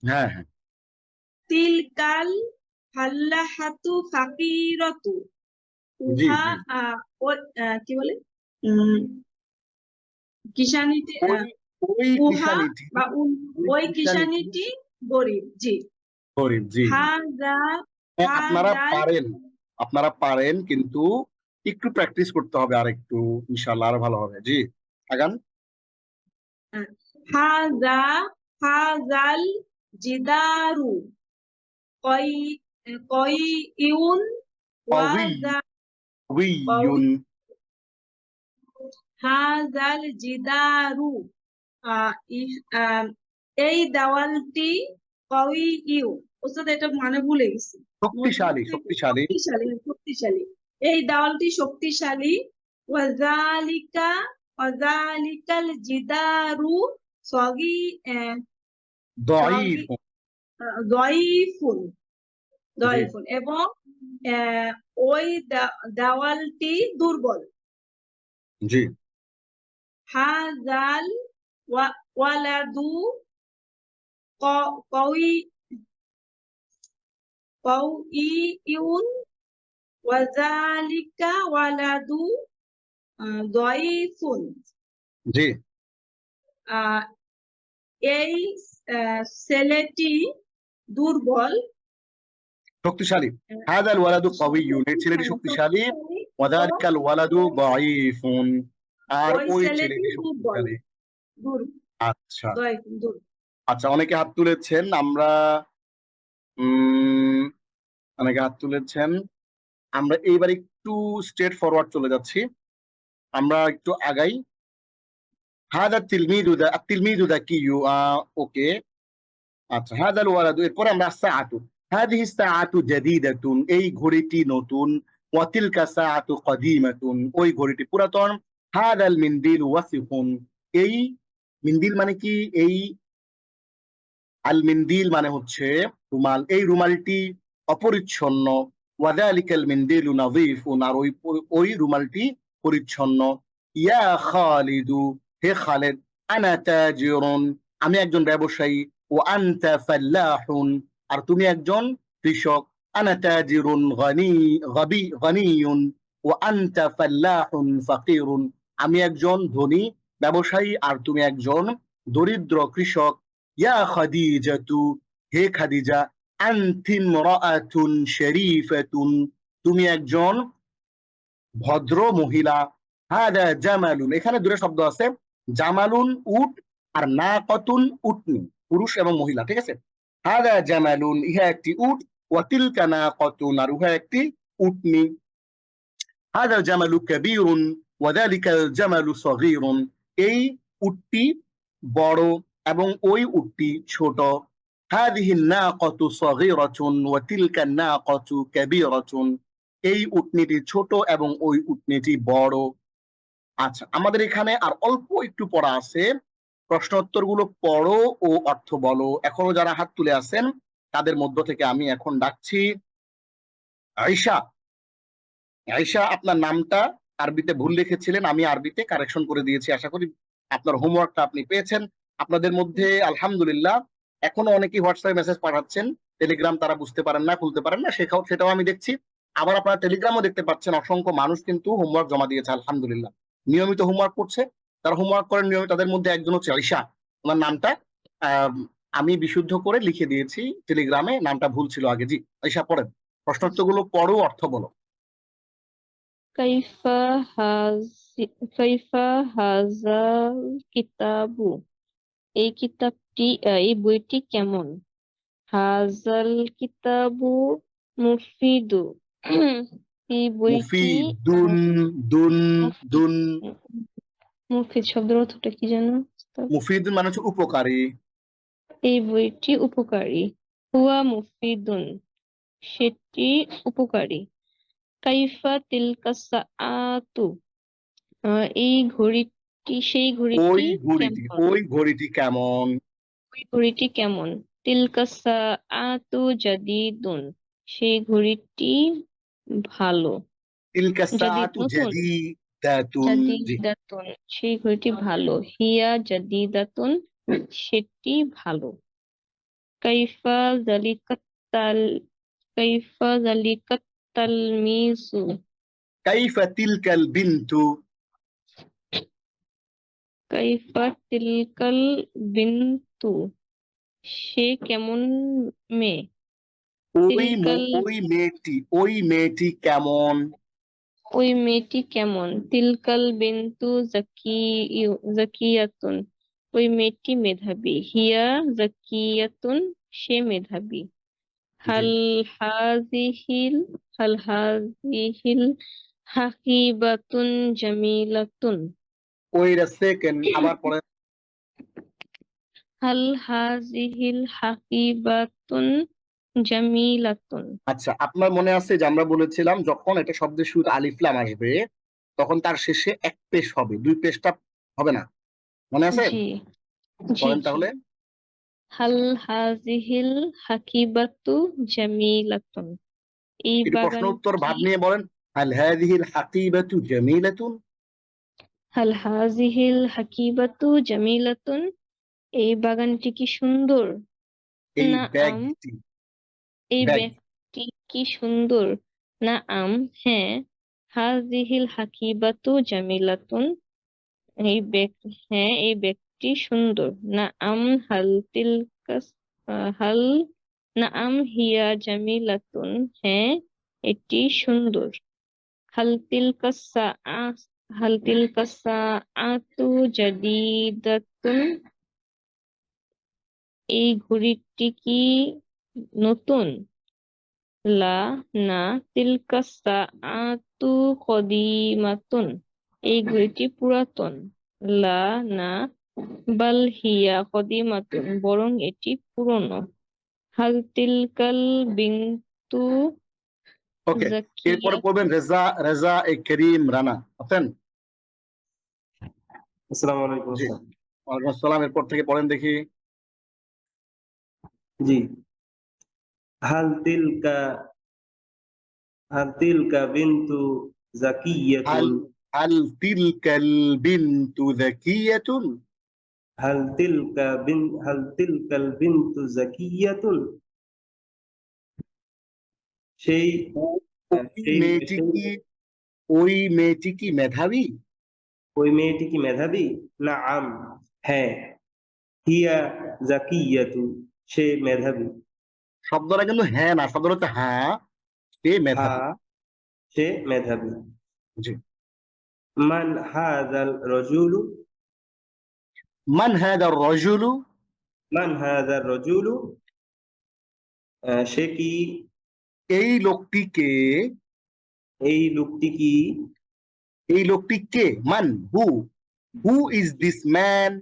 হ্যাঁ। তিলকাল ফাল্লাহাতু ফাকিরাতু, জি উহা জি। কি বলে, কিষানিটি ওই উহা কিষানিটি, বা ওই কিষানিটি কিষানিটি গরিব। জি। গরিব। জি। হাযা হ্যাঁ, হাযাল আপনারা পারেন, কিন্তু একটু প্র্যাকটিস করতে হবে, আর একটু, ইনশাআল্লাহ আরো ভালো হবে। জি, আগান। হাযাল জিদারু কয়িউন ওয়াযা কওয়িয়ুন। হাযাল জিদারু, এই দেওয়ালটি কওয়িউ। ওস্তাদ এটা মানে ভুলে গেছি। শক্তিশালী, শক্তিশালী। শক্তিশালী। এই দেওয়ালটি শক্তিশালী। ওয়াযালিকা ওয়াযালিকাল জিদারু সগি দাঈফ। দয়ীফুন জি দয়ীফুন এবং ওই দেওয়ালটি দুর্বল। জি হাযাল ওয়ালাদু কওয়ি কওয়িউন ওয়াযালিকা ওয়ালাদু দয়ীফুন। জি আহ, এই ছেলেটি দুর্বল। শক্তিশালী। হাদাল ওয়ালাদু কাওয়িয়ুন, এই ছেলেটি শক্তিশালী। ওয়াযালিকাল ওয়ালাদু দাঈফুন, আর ওই ওই ছেলেটি ছেলেটি দুর্বল। শক্তিশালী। আচ্ছা দুর্বল। আচ্ছা, অনেকে হাত তুলেছেন। আমরা উম অনেকে হাত তুলেছেন। আমরা এইবার একটু স্ট্রেট ফরওয়ার্ড চলে যাচ্ছি, আমরা একটু আগাই। হাদা তিলমিদু যাকিয়্যু, ওকে। আচ্ছা, হাদাল ওয়ালাদু, এরপরে আমরা সাআতু। হাদিহি সাআতু জাদীদাতুন, এই ঘড়িটি নতুন। ওয়া তিলকা সাআতু কাদীমাতুন, ওই ঘড়িটি পুরাতন। হাদাল মিনদিল ওয়াসিফুন, এই মিনদিল মানে কি? এই আল মিনদিল মানে হচ্ছে রুমাল, এই রুমালটি অপরিচ্ছন্ন। ওয়াযালিকাল মিনদিলু নাযীফুন, আর ওই রুমালটি পরিচ্ছন্ন। ইয়া খালিদু, হে খালেদ। আনা তাজিরুন, আমি একজন ব্যবসায়ী। ও আনতা ফাল্লাহুন, আর তুমি একজন কৃষক। আনা তাজিরুন গানিয়ুন ও আনতা ফাল্লাহুন ফাকিরুন, আমি একজন ধনী ব্যবসায়ী আর তুমি একজন দরিদ্র কৃষক। ইয়া খাদিজাতু, হে খাদিজা। আনতি ইমরাআতুন শরীফাতুন, তুমি একজন ভদ্র মহিলা। হাদা জামালুন, এখানে দুটো শব্দ আছে, জামালুন উট, আর নাকাতুন উটনি, পুরুষ এবং মহিলা, ঠিক আছে? হাদা জামালুন, ইহা একটি উট। ওয়া তিলকা নাকাতুন, আর উহা একটি উটনি। হাদা জামালু কাবীরুন ওয়া যালিকাল জামালু সগীরুন, এই উটটি বড় এবং ওই উটটি ছোট। হাদিহি নাকাতু সগীরাতুন ওয়া তিলকা নাকাতু কাবীরাতুন, এই উটনিটি ছোট এবং ওই উটনিটি বড়। আচ্ছা, আমাদের এখানে আর অল্প একটু পড়া আছে, প্রশ্নোত্তরগুলো পড়ো ও অর্থ বলো। এখনো যারা হাত তুলে আছেন তাদের মধ্য থেকে আমি এখন ডাকছি আয়েশা। আয়েশা, আপনার নামটা আরবিতে ভুল লিখেছিলেন, আমি আরবিতে কারেকশন করে দিয়েছি। আশা করি আপনার হোমওয়ার্কটা আপনি পেয়েছেন। আপনাদের মধ্যে আলহামদুলিল্লাহ এখনো অনেকেই হোয়াটসঅ্যাপে মেসেজ পাঠাচ্ছেন, টেলিগ্রাম তারা বুঝতে পারেন না, খুলতে পারেন না, সেটাও আমি দেখছি। আবার আপনারা টেলিগ্রামও দেখতে পাচ্ছেন, অসংখ্য মানুষ কিন্তু হোমওয়ার্ক জমা দিয়েছে আলহামদুলিল্লাহ, নিয়মিত হোমওয়ার্ক করছে। তারা হোমওয়ার্ক করেন নিয়মিত, তাদের মধ্যে একজন হচ্ছে আয়েশা। ওনার নামটা আমি বিশুদ্ধ করে লিখে দিয়েছি টেলিগ্রামে, নামটা ভুল ছিল আগে। জি আয়েশা, পড়েন, প্রশ্নোত্তরগুলো পড়ো, অর্থ বলো। কাইফা হাযাল কিতাবু, এই কিতাবটি এই বইটি কেমন? হাযাল কিতাবু মুফিদু, এই বইটি মুফিদ শব্দের অর্থটা কি জানো? মুফিদ মানে হচ্ছে উপকারী। এই বইটি উপকারী। হুয়া মুফিদুন, সেটি উপকারী। কাইফা তিলকা সাআতু, এই ঘড়িটি সেই ঘড়িটি কেমন? ওই ঘড়িটি কেমন? ওই ঘড়িটি কেমন? তিলকা সাআতু জাদীদুন, সেই ঘড়িটি ভালো। তিলকা সাআতু জাদীদাতুন, জাদীদাতুন, সেই ঘড়িটি ভালো। হিয়া জাদীদাতুন, সেটি ভালো। কাইফা জালিকাত তালমিজু, কাইফা তিলকাল বিনতু, কাইফা তিলকাল বিনতু, সে কেমন মেয়ে? ওই মেয়েটি কেমন? ওই মেয়েটি কেমন? তিলকাল বিনতু জাকিয়াতুন, ওই মেয়েটি মেধাবী। হিয়া জাকিয়াতুন, সে মেধাবী। হাল হাজিহিল হাকিবাতুন জামিলাতুন, ওয়েট আ সেকেন্ড, আবার পড়েন। হাল হাজিহিল হাকিবাতুন জামিলাতুন। আচ্ছা, আপনার মনে আছে যে আমরা বলেছিলাম যখন এটা শব্দের শুরুতে আলিফ লাম আসবে তখন তার শেষে এক পেশ হবে, দুই পেশটা হবে না, মনে আছে? জি জি বলেন জি তাহলে। হাল হাজিহিল হাকিবাতু জামিলাতুন, এই একটু প্রশ্ন উত্তর বাগানটি ভাব নিয়ে বলেন। হাল হাযিহিল হাকিবাতু জামিলাতুন। হাল হাজিহিল হাকিবাতু জামিলাতুন, এই বাগানটি কি সুন্দর? এই না আম, ব্যাগটি, এই ব্যাগ ব্যাগটি কি সুন্দর? না আম, হ্যাঁ। হাজিহিল হাকিবাতু জামিলাতুন, এই ব্যাগ, হ্যাঁ এই ব্যাগটি সুন্দর। না আম হাল তিলকাস, হাল, না আম হিয়া জামিলাতুন, হ্যাঁ এটি সুন্দর। হাল তিলকাস হাল তিলকাস আতু জাদিদাতুন, এই ঘড়িটি কি নতুন? লা, না, তিলকাস আতু কদিমাতুন, এই ঘড়িটি পুরাতন। লা, না, বাল হিয়া কদিমাতুন, বরং এটি পুরনো। হাল তিলকাল বিনতু ওকে। এরপরে জাকিয়াতুন, পড়বেন রেজা, রেজা এ করিম রানা আছেন? আসসালামু আলাইকুম জি, স্যার। ওয়ালাইকুম আসসালাম। এরপর থেকে পড়েন দেখি। জি, হাল তিলকা, হাল তিলকা বিনতু হাল জাকিয়াতুন, হাল তিলকাল বিনতু যাকিয়াতুন। হাল তিলকাল বিনতু জাকিয়াতুন, সেই ওই সেই মেয়েটি সেই কি, ওই মেয়েটি কি মেধাবী? ওই মেয়েটি কি মেধাবী? না আম, হ্যাঁ। হিয়া জাকিয়াতু, সে মেধাবী। শব্দটা কিন্তু হ্যাঁ না, শব্দটা হচ্ছে হ্যাঁ, সে মেধাবী। হ্যাঁ, সে মেধাবী। জি। মান হাযাল রাজুলু, মান হাযার রাজুলু। মান হাযার রাজুলু, সে কি, এই লোকটি কে, এই লোকটি কি, এই লোকটি কে? মান, হু ইজ দিস ম্যান?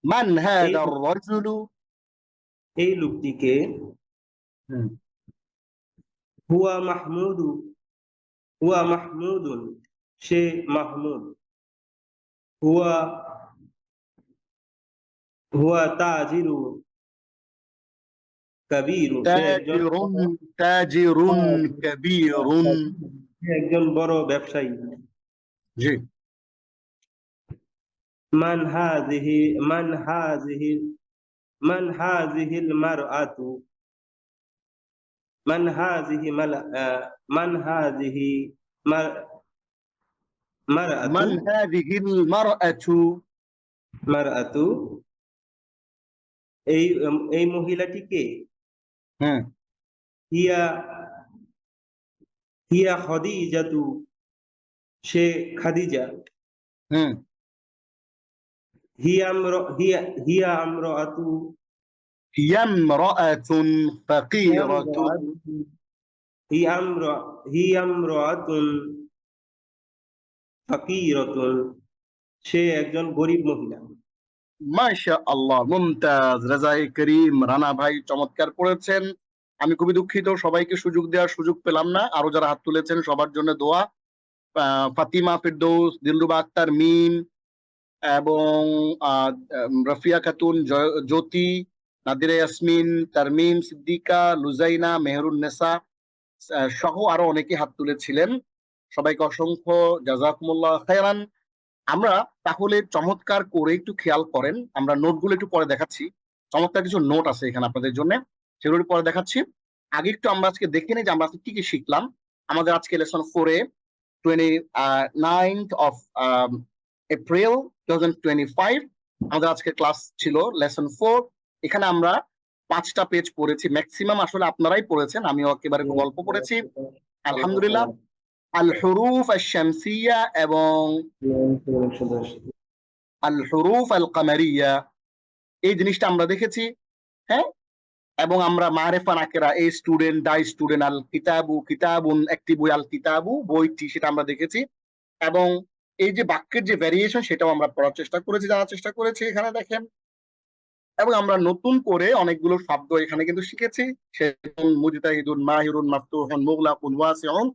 মান এই হাযার রাজুলু। এই লোকটিকে, হুয়া মাহমুদু, হুয়া মাহমুদুন, সে মাহমুদ। হুয়া, হুয়া তাজিরু কাবীরু, সে একজন তাজিরুন, তাজিরুন কাবীরুন। সে একজন বড় ব্যবসায়ী। জি। মান হাযিহি, মান হাযিহি, মান হাযিহিল মারআতু, মান হাযিহি মান হাযিহি মারআতু, মান হাযিহিল মারআতু। মারআতু, এই এই মহিলাটি কে? হ্যাঁ। হিয়া, হিয়া খাদিজাতু, সে খাদিজা। হুম। হিয়া আমরাতু, হিয়া ইমরাআতুন ফাকিরাতুন। হিয়া আমরাতুন ফাকিরাতুন, সে একজন গরিব মহিলা। মাশাআল্লাহ, মুমতাজ। রেজাই করিম রানা ভাই চমৎকার পড়েছেন। আমি খুবই দুঃখিত, সবাইকে সুযোগ দেওয়ার সুযোগ পেলাম না। আরো যারা হাত তুলেছেন সবার জন্য দোয়া। ফাতিমা ফিরদৌস, দিলরুবা আক্তার মিম, এবং রাফিয়া খাতুন, জ্যোতি, নাদিরা ইয়াসমিন, তারমিম সিদ্দিকা, লুজাইনা, মেহরুন্নেসা সহ আরো অনেকে হাত তুলেছিলেন। সবাইকে অসংখ্য জাযাকুমুল্লাহ খায়রান। আমরা তাহলে চমৎকার করে একটু খেয়াল করেন, আমরা নোটগুলো একটু পরে দেখাচ্ছি। চমৎকার কিছু নোট আছে এখানে আপনাদের জন্য, সেগুলো পরে দেখাচ্ছি। আগে একটু আমরা আজকে দেখে নিই যে আমরা আজকে কি কি শিখলাম। আমাদের আজকে লেসন 4-এ 29th of April 2025 আমাদের আজকে ক্লাস ছিল লেসন 4। এখানে আমরা 5টা পেজ পড়েছি, ম্যাক্সিমাম আসলে আপনারাই পড়েছেন, আমিও একেবারে খুব অল্প পড়েছি আলহামদুলিল্লাহ। আল হুরুফ আশ-শামসিয়া এবং আল হুরুফ আল কামারিয়া, এই জিনিসটা আমরা দেখেছি। হ্যাঁ, এবং আমরা মারিফা নাকেরা, এই স্টুডেন্ট, দা স্টুডেন্ট, আল কিতাবু, কিতাবুন একটি বই, আল কিতাবু বইটি, সেটা আমরা দেখেছি। এবং এই যে বাক্যের যে ভ্যারিয়েশন সেটাও আমরা পড়ার চেষ্টা করেছি, জানার চেষ্টা করেছি, এখানে দেখেন। এবং আমরা নতুন করে অনেকগুলো শব্দ এখানে কিন্তু শিখেছি, সেরকম মুজতাহিদুন, মাহিরুন, মাফতুহুন, মুগলাকুন, ওয়াসিউন।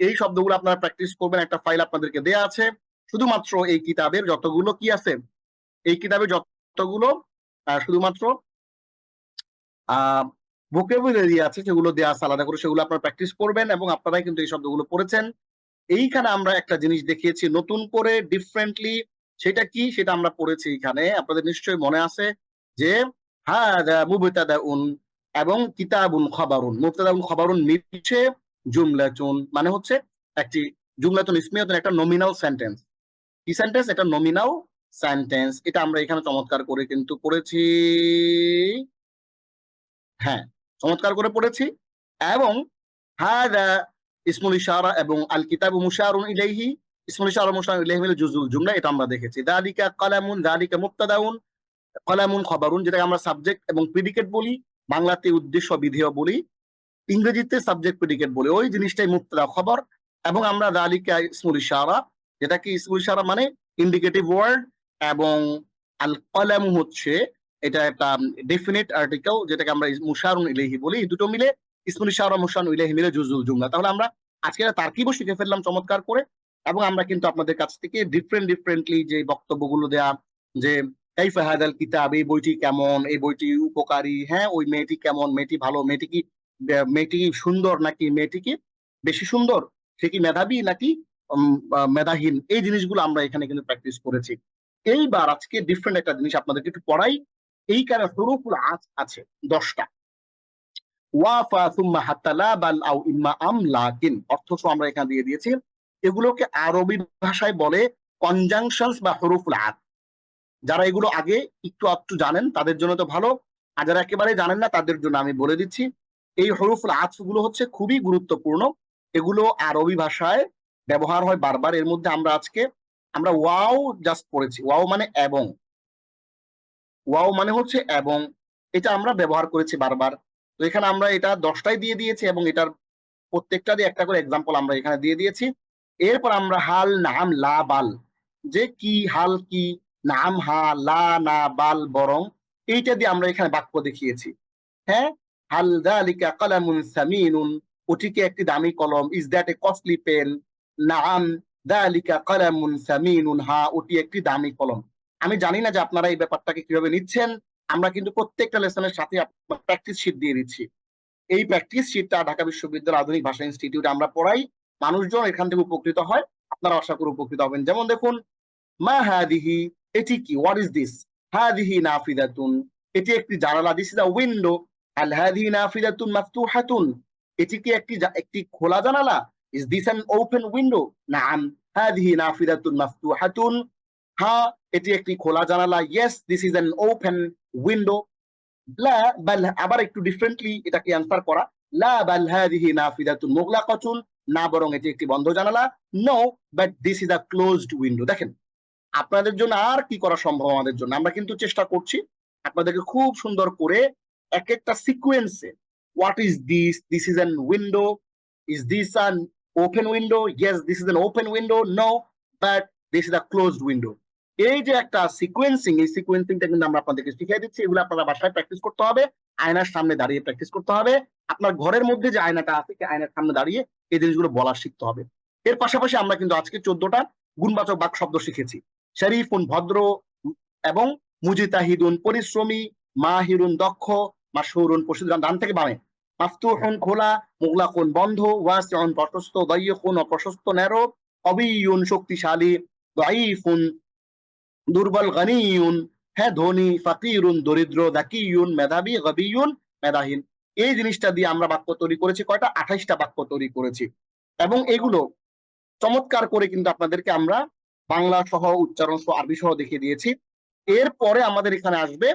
এই শব্দগুলো আপনারা প্র্যাকটিস করবেন, একটা ফাইল আপনাদেরকে দেয়া আছে। শুধুমাত্র এই কিতাবের যতগুলো কি আছে, এই কিতাবের যতগুলো শুধুমাত্র ভোকাবুলারি আছে সেগুলো দেওয়া আছে আলাদা করে, সেগুলো আপনারা প্র্যাকটিস করবেন এবং আপনারাই কিন্তু এই শব্দগুলো পড়েছেন। এইখানে আমরা একটা জিনিস দেখিয়েছি নতুন করে ডিফারেন্টলি, সেটা কি সেটা আমরা পড়েছি এখানে, আপনাদের নিশ্চয়ই মনে আছে যে হাদা মুবতাদাউন এবং কিতাবুন খবরুন। মুবতাদাউন খবরুন নিচে জুমলাতুন মানে হচ্ছে একটি জুমলাতুন ইসমিয়াতুন, একটা নমিনাল সেন্টেন্স। কি সেন্টেন্স? এটা নমিনাল সেন্টেন্স। এটা আমরা এখানে চমৎকার করে কিন্তু পড়েছি, হ্যাঁ চমৎকার করে পড়েছি। এবং হাদা ইসমুল ইশারা এবং আল কিতাবু মুশারুন ইলাইহি, ইসমুল ইশারা মুশারুন ইলাইহি মিলে জুজুল জুমলা, এটা আমরা দেখেছি। যালিকা কালামুন, যালিকা মুবতাদাউন, কালামুন খবরুন, যেটাকে আমরা সাবজেক্ট এবং প্রিডিকেট বলি, বাংলাতে উদ্দেশ্য বিধেয় বলি, ইংরেজিতে সাবজেক্ট প্রিডিকেট বলি, ওই জিনিসটাই মুবতাদা খবর। এবং আমরা যালিকা ইসমুল ইশারা, যেটা কি ইসমুল ইশারা মানে ইন্ডিকেটিভ ওয়ার্ড, এবং আল কলামু হচ্ছে এটা একটা ডেফিনিট আর্টিকেল, যেটাকে আমরা মুশারুন ইলাইহি বলি। এই দুটো মিলে ইসমুল ইশারা মুশারুন ইলাইহি মিলে জুজুল জুমলা। তাহলে আমরা আজকে তারকিবও শিখে ফেললাম চমৎকার করে। এবং আমরা কিন্তু আপনাদের কাছ থেকে ডিফারেন্টলি যে বক্তব্যগুলো দেয়া, যে কাইফা হাদাল কিতাব, এই বইটি কেমন, এই বইটি উপকারী, হ্যাঁ ওই মেয়েটি কেমন, মেয়েটি ভালো, মেয়েটি কি সুন্দর নাকি মেয়েটি কি বেশি সুন্দর, সে কি মেধাবী নাকি মেধাহীন, এই জিনিসগুলো আমরা এখানে কিন্তু প্র্যাকটিস করেছি। এইবার আজকে ডিফারেন্ট একটা জিনিস আপনাদেরকে একটু পড়াই। এইখানে হুরুফুল আতফ আছে 10টা। ওয়াফা সুম্মা হাত্তা লা বাল আও ইম্মা আম লাকিন, অর্থসহ আমরা এখানে দিয়ে দিয়েছি। এগুলোকে আরবি ভাষায় বলে কনজাংশনস বা হুরুফুল আতফ। যারা এগুলো আগে একটু জানেন তাদের জন্য তো ভালো, আর যারা একেবারে জানেন না তাদের জন্য আমি বলে দিচ্ছি। এই হুরুফুল আতফ গুলো হচ্ছে খুবই গুরুত্বপূর্ণ, এগুলো আরবি ভাষায় ব্যবহার হয় বারবার। এর মধ্যে আমরা ওয়াও জাস্ট পড়েছি, ওয়াও মানে এবং, ওয়াও মানে হচ্ছে এবং, এটা আমরা ব্যবহার করেছি বারবার। তো এখানে আমরা এটা 10টাই দিয়ে দিয়েছি এবং এটার প্রত্যেকটা দিয়ে একটা করে এক্সাম্পল আমরা এখানে দিয়ে দিয়েছি। এরপর আমরা হাল, নাম, লা, বাল, যে কি হাল কি, নাম হা, লা না, বাল বরং, এইটা দিয়ে আমরা এখানে বাক্য দেখিয়েছি। হ্যাঁ, হাল যালিকা কালামুন সামিনুন, ওটিকে একটি দামি কলম, is that a costly pen, নাম যালিকা কালামুন সামিনুন, হা ওটি একটি দামি কলম। আমি জানি না যে আপনারা এই ব্যাপারটাকে কিভাবে নিচ্ছেন, আমরা কিন্তু প্রত্যেকটা লেসনের সাথে প্র্যাকটিস শিট দিয়ে দিচ্ছি। এই প্র্যাকটিস শিটটা ঢাকা বিশ্ববিদ্যালয় আধুনিক ভাষা ইনস্টিটিউটে আমরা পড়াই, মানুষজন এখান থেকে উপকৃত হয়, আপনারা আশা করি উপকৃত হবেন। যেমন দেখুন, মা হাদিহি, এটি কি, হোয়াট ইজ দিস, হাদিহি নাফিদাতুন, এটি একটি জানালা, দিস ইজ আ উইন্ডো, আল হাদিহি নাফিদাতুন মাফতুহাতুন, এটি কি একটি খোলা জানালা, is this an open window, নাম হাদিহি নাফিদাতুন মাফতুহাতুন, হ্যাঁ এটি একটি খোলা জানালা, yes this is an open window. লা বাল, আবার একটু ডিফারেন্টলি এটাকে অ্যান্সার করা, লা বাল হাদিহি নাফিদাতুন মুগলাকাতুন, না বরং এটি একটি বন্ধ জানালা, no but this is a closed window. দেখেন আপনাদের জন্য আর কি করা সম্ভব আমাদের জন্য, আমরা কিন্তু চেষ্টা করছি আপনাদেরকে খুব সুন্দর করে এক একটা সিকোয়েন্সে, what is this, this is an window, is this an open window, yes this is an open window, no but this is a closed window. এই যে একটা সিকোয়েন্সিং, এই সিকোয়েন্সিংটা কিন্তু আমরা আপনাদেরকে শিখিয়ে দিচ্ছি। এগুলো আপনারা বাসায় প্র্যাকটিস করতে হবে, আয়নার সামনে দাঁড়িয়ে প্র্যাকটিস করতে হবে, আপনার ঘরের মধ্যে যে আয়নাটা আছে সেই আয়নার সামনে দাঁড়িয়ে এই জিনিসগুলো বলা শিখতে হবে। এর পাশাপাশি আমরা কিন্তু আজকে 14টা গুণবাচক বাক শব্দ শিখেছি। শরীফুন ভদ্র, এবং মুজিতাহিদুন পরিশ্রমী, মাহিরুন দক্ষ, মাশহুরুন প্রসিদ্ধ, ডান থেকে বামে, মাফতুহুন খোলা, মুগলাকুন বন্ধ, ওয়াসিউন প্রশস্ত, দাইয়িকুন অপ্রশস্ত ন্যারো, কবিয়ুন শক্তিশালী, দাঈফুন দুর্বল, গনিয়ুন হ্যাঁ ধনী, ফাকিরুন দরিদ্র, যাকিয়ুন মেধাবী, গবিয়ুন মেধাহীন। এই জিনিসটা দিয়ে আমরা বাক্য তৈরি করেছি কয়টা, 28টা বাক্য তৈরি করেছি। এবং এগুলো চমৎকার করে কিন্তু আপনাদেরকে আমরা বাংলা সহ উচ্চারণ সহ আরবি সহ দেখিয়ে দিয়েছি। এরপরে আমাদের এখানে আসবে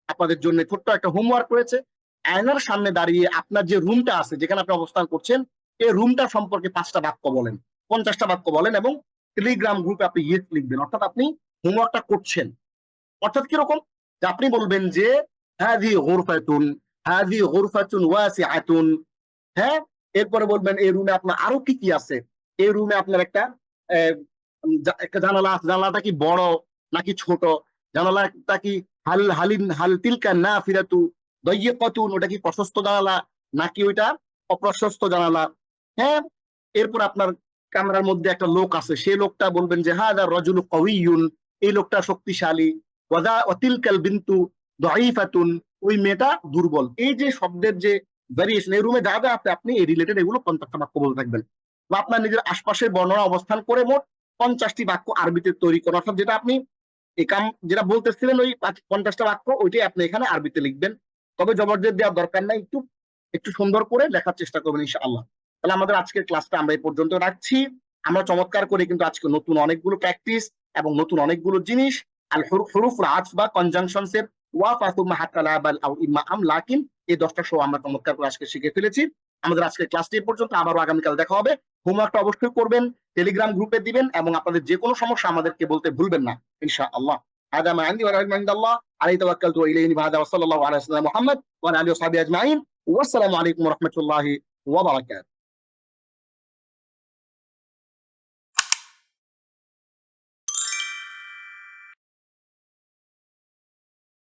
আপনাদের জন্য ছোট্ট একটা হোমওয়ার্ক রয়েছে। আয়নার সামনে দাঁড়িয়ে আপনার যে রুমটা আছে, যেখানে আপনি অবস্থান করছেন, এই রুমটা সম্পর্কে 5টা বাক্য বলেন, 50টা বাক্য বলেন, এবং টেলিগ্রাম গ্রুপে আপনি ইয়েস লিখবেন। অর্থাৎ আপনি হোমওয়ার্কটা করছেন। অর্থাৎ কিরকম, যে আপনি বলবেন যে হাযি গুরফাতুন, হাযি গুরফাতুন ওয়াসিআতুন, হ্যাঁ এরপরে বলবেন এই রুমে আপনার আরো কি কি আছে, এই রুমে আপনার একটা জানালা আছে, জানালাটা কি বড় নাকি ছোট, জানালাটা কি হাল তিলকা নাফিরাতু দাইয়িকাতুন, ওটা কি প্রশস্ত জানালা নাকি ওইটা অপ্রশস্ত জানালা, হ্যাঁ এরপর আপনার ক্যামেরার মধ্যে একটা লোক আছে, সেই লোকটা বলবেন যে হাদা রাজুলু কাওয়িয়ুন, এই লোকটা শক্তিশালী, ওয়া তিলকাল বিনতু দাঈফাতুন, ওই মেয়েটা দুর্বল। এই যে শব্দের যে ভ্যারিয়েশন, এই রুমে যা যা আছে আপনি এই রিলেটেড এগুলো 50টা বাক্য বলতে থাকবেন, বা আপনার নিজের আশপাশের বর্ণনা অবস্থান করে মোট 50টি বাক্য আরবিতে তৈরি করেন। অর্থাৎ যেটা আপনি যেটা বলতেছিলেন ওই 50টা বাক্য, ওইটাই আপনি এখানে আরবিতে লিখবেন। তবে জবরদস্ত দেওয়ার দরকার নাই, একটু সুন্দর করে লেখার চেষ্টা করবেন ইনশাআল্লাহ। তাহলে আমাদের আজকের ক্লাসটা আমরা এই পর্যন্ত রাখছি। আমরা চমৎকার করে কিন্তু আজকে নতুন অনেকগুলো প্র্যাকটিস এবং নতুন অনেকগুলো জিনিস আল হুরুফুল আতফ বা কনজাংশনস এর ওয়া ফাতুমা হাত্তা লা বাল আও ইম্মা আম লাকিন, এই 10টা শো আমরা চমৎকার করে আজকে শিখে ফেলেছি। আমাদের আজকের ক্লাসটি এই পর্যন্ত, আবারও আগামীকাল দেখা হবে। হোমওয়ার্কটা অবশ্যই করবেন, টেলিগ্রাম গ্রুপে দিবেন, এবং আপনাদের যে কোনো সমস্যা আমাদেরকে বলতে ভুলবেন না ইনশাআল্লাহ। هذا ما عندي والعلم عند الله عليه توكلت واليه هذا وصلى الله على سيدنا محمد وعلى اله وصحبه اجمعين والسلام عليكم ورحمه الله وبركاته.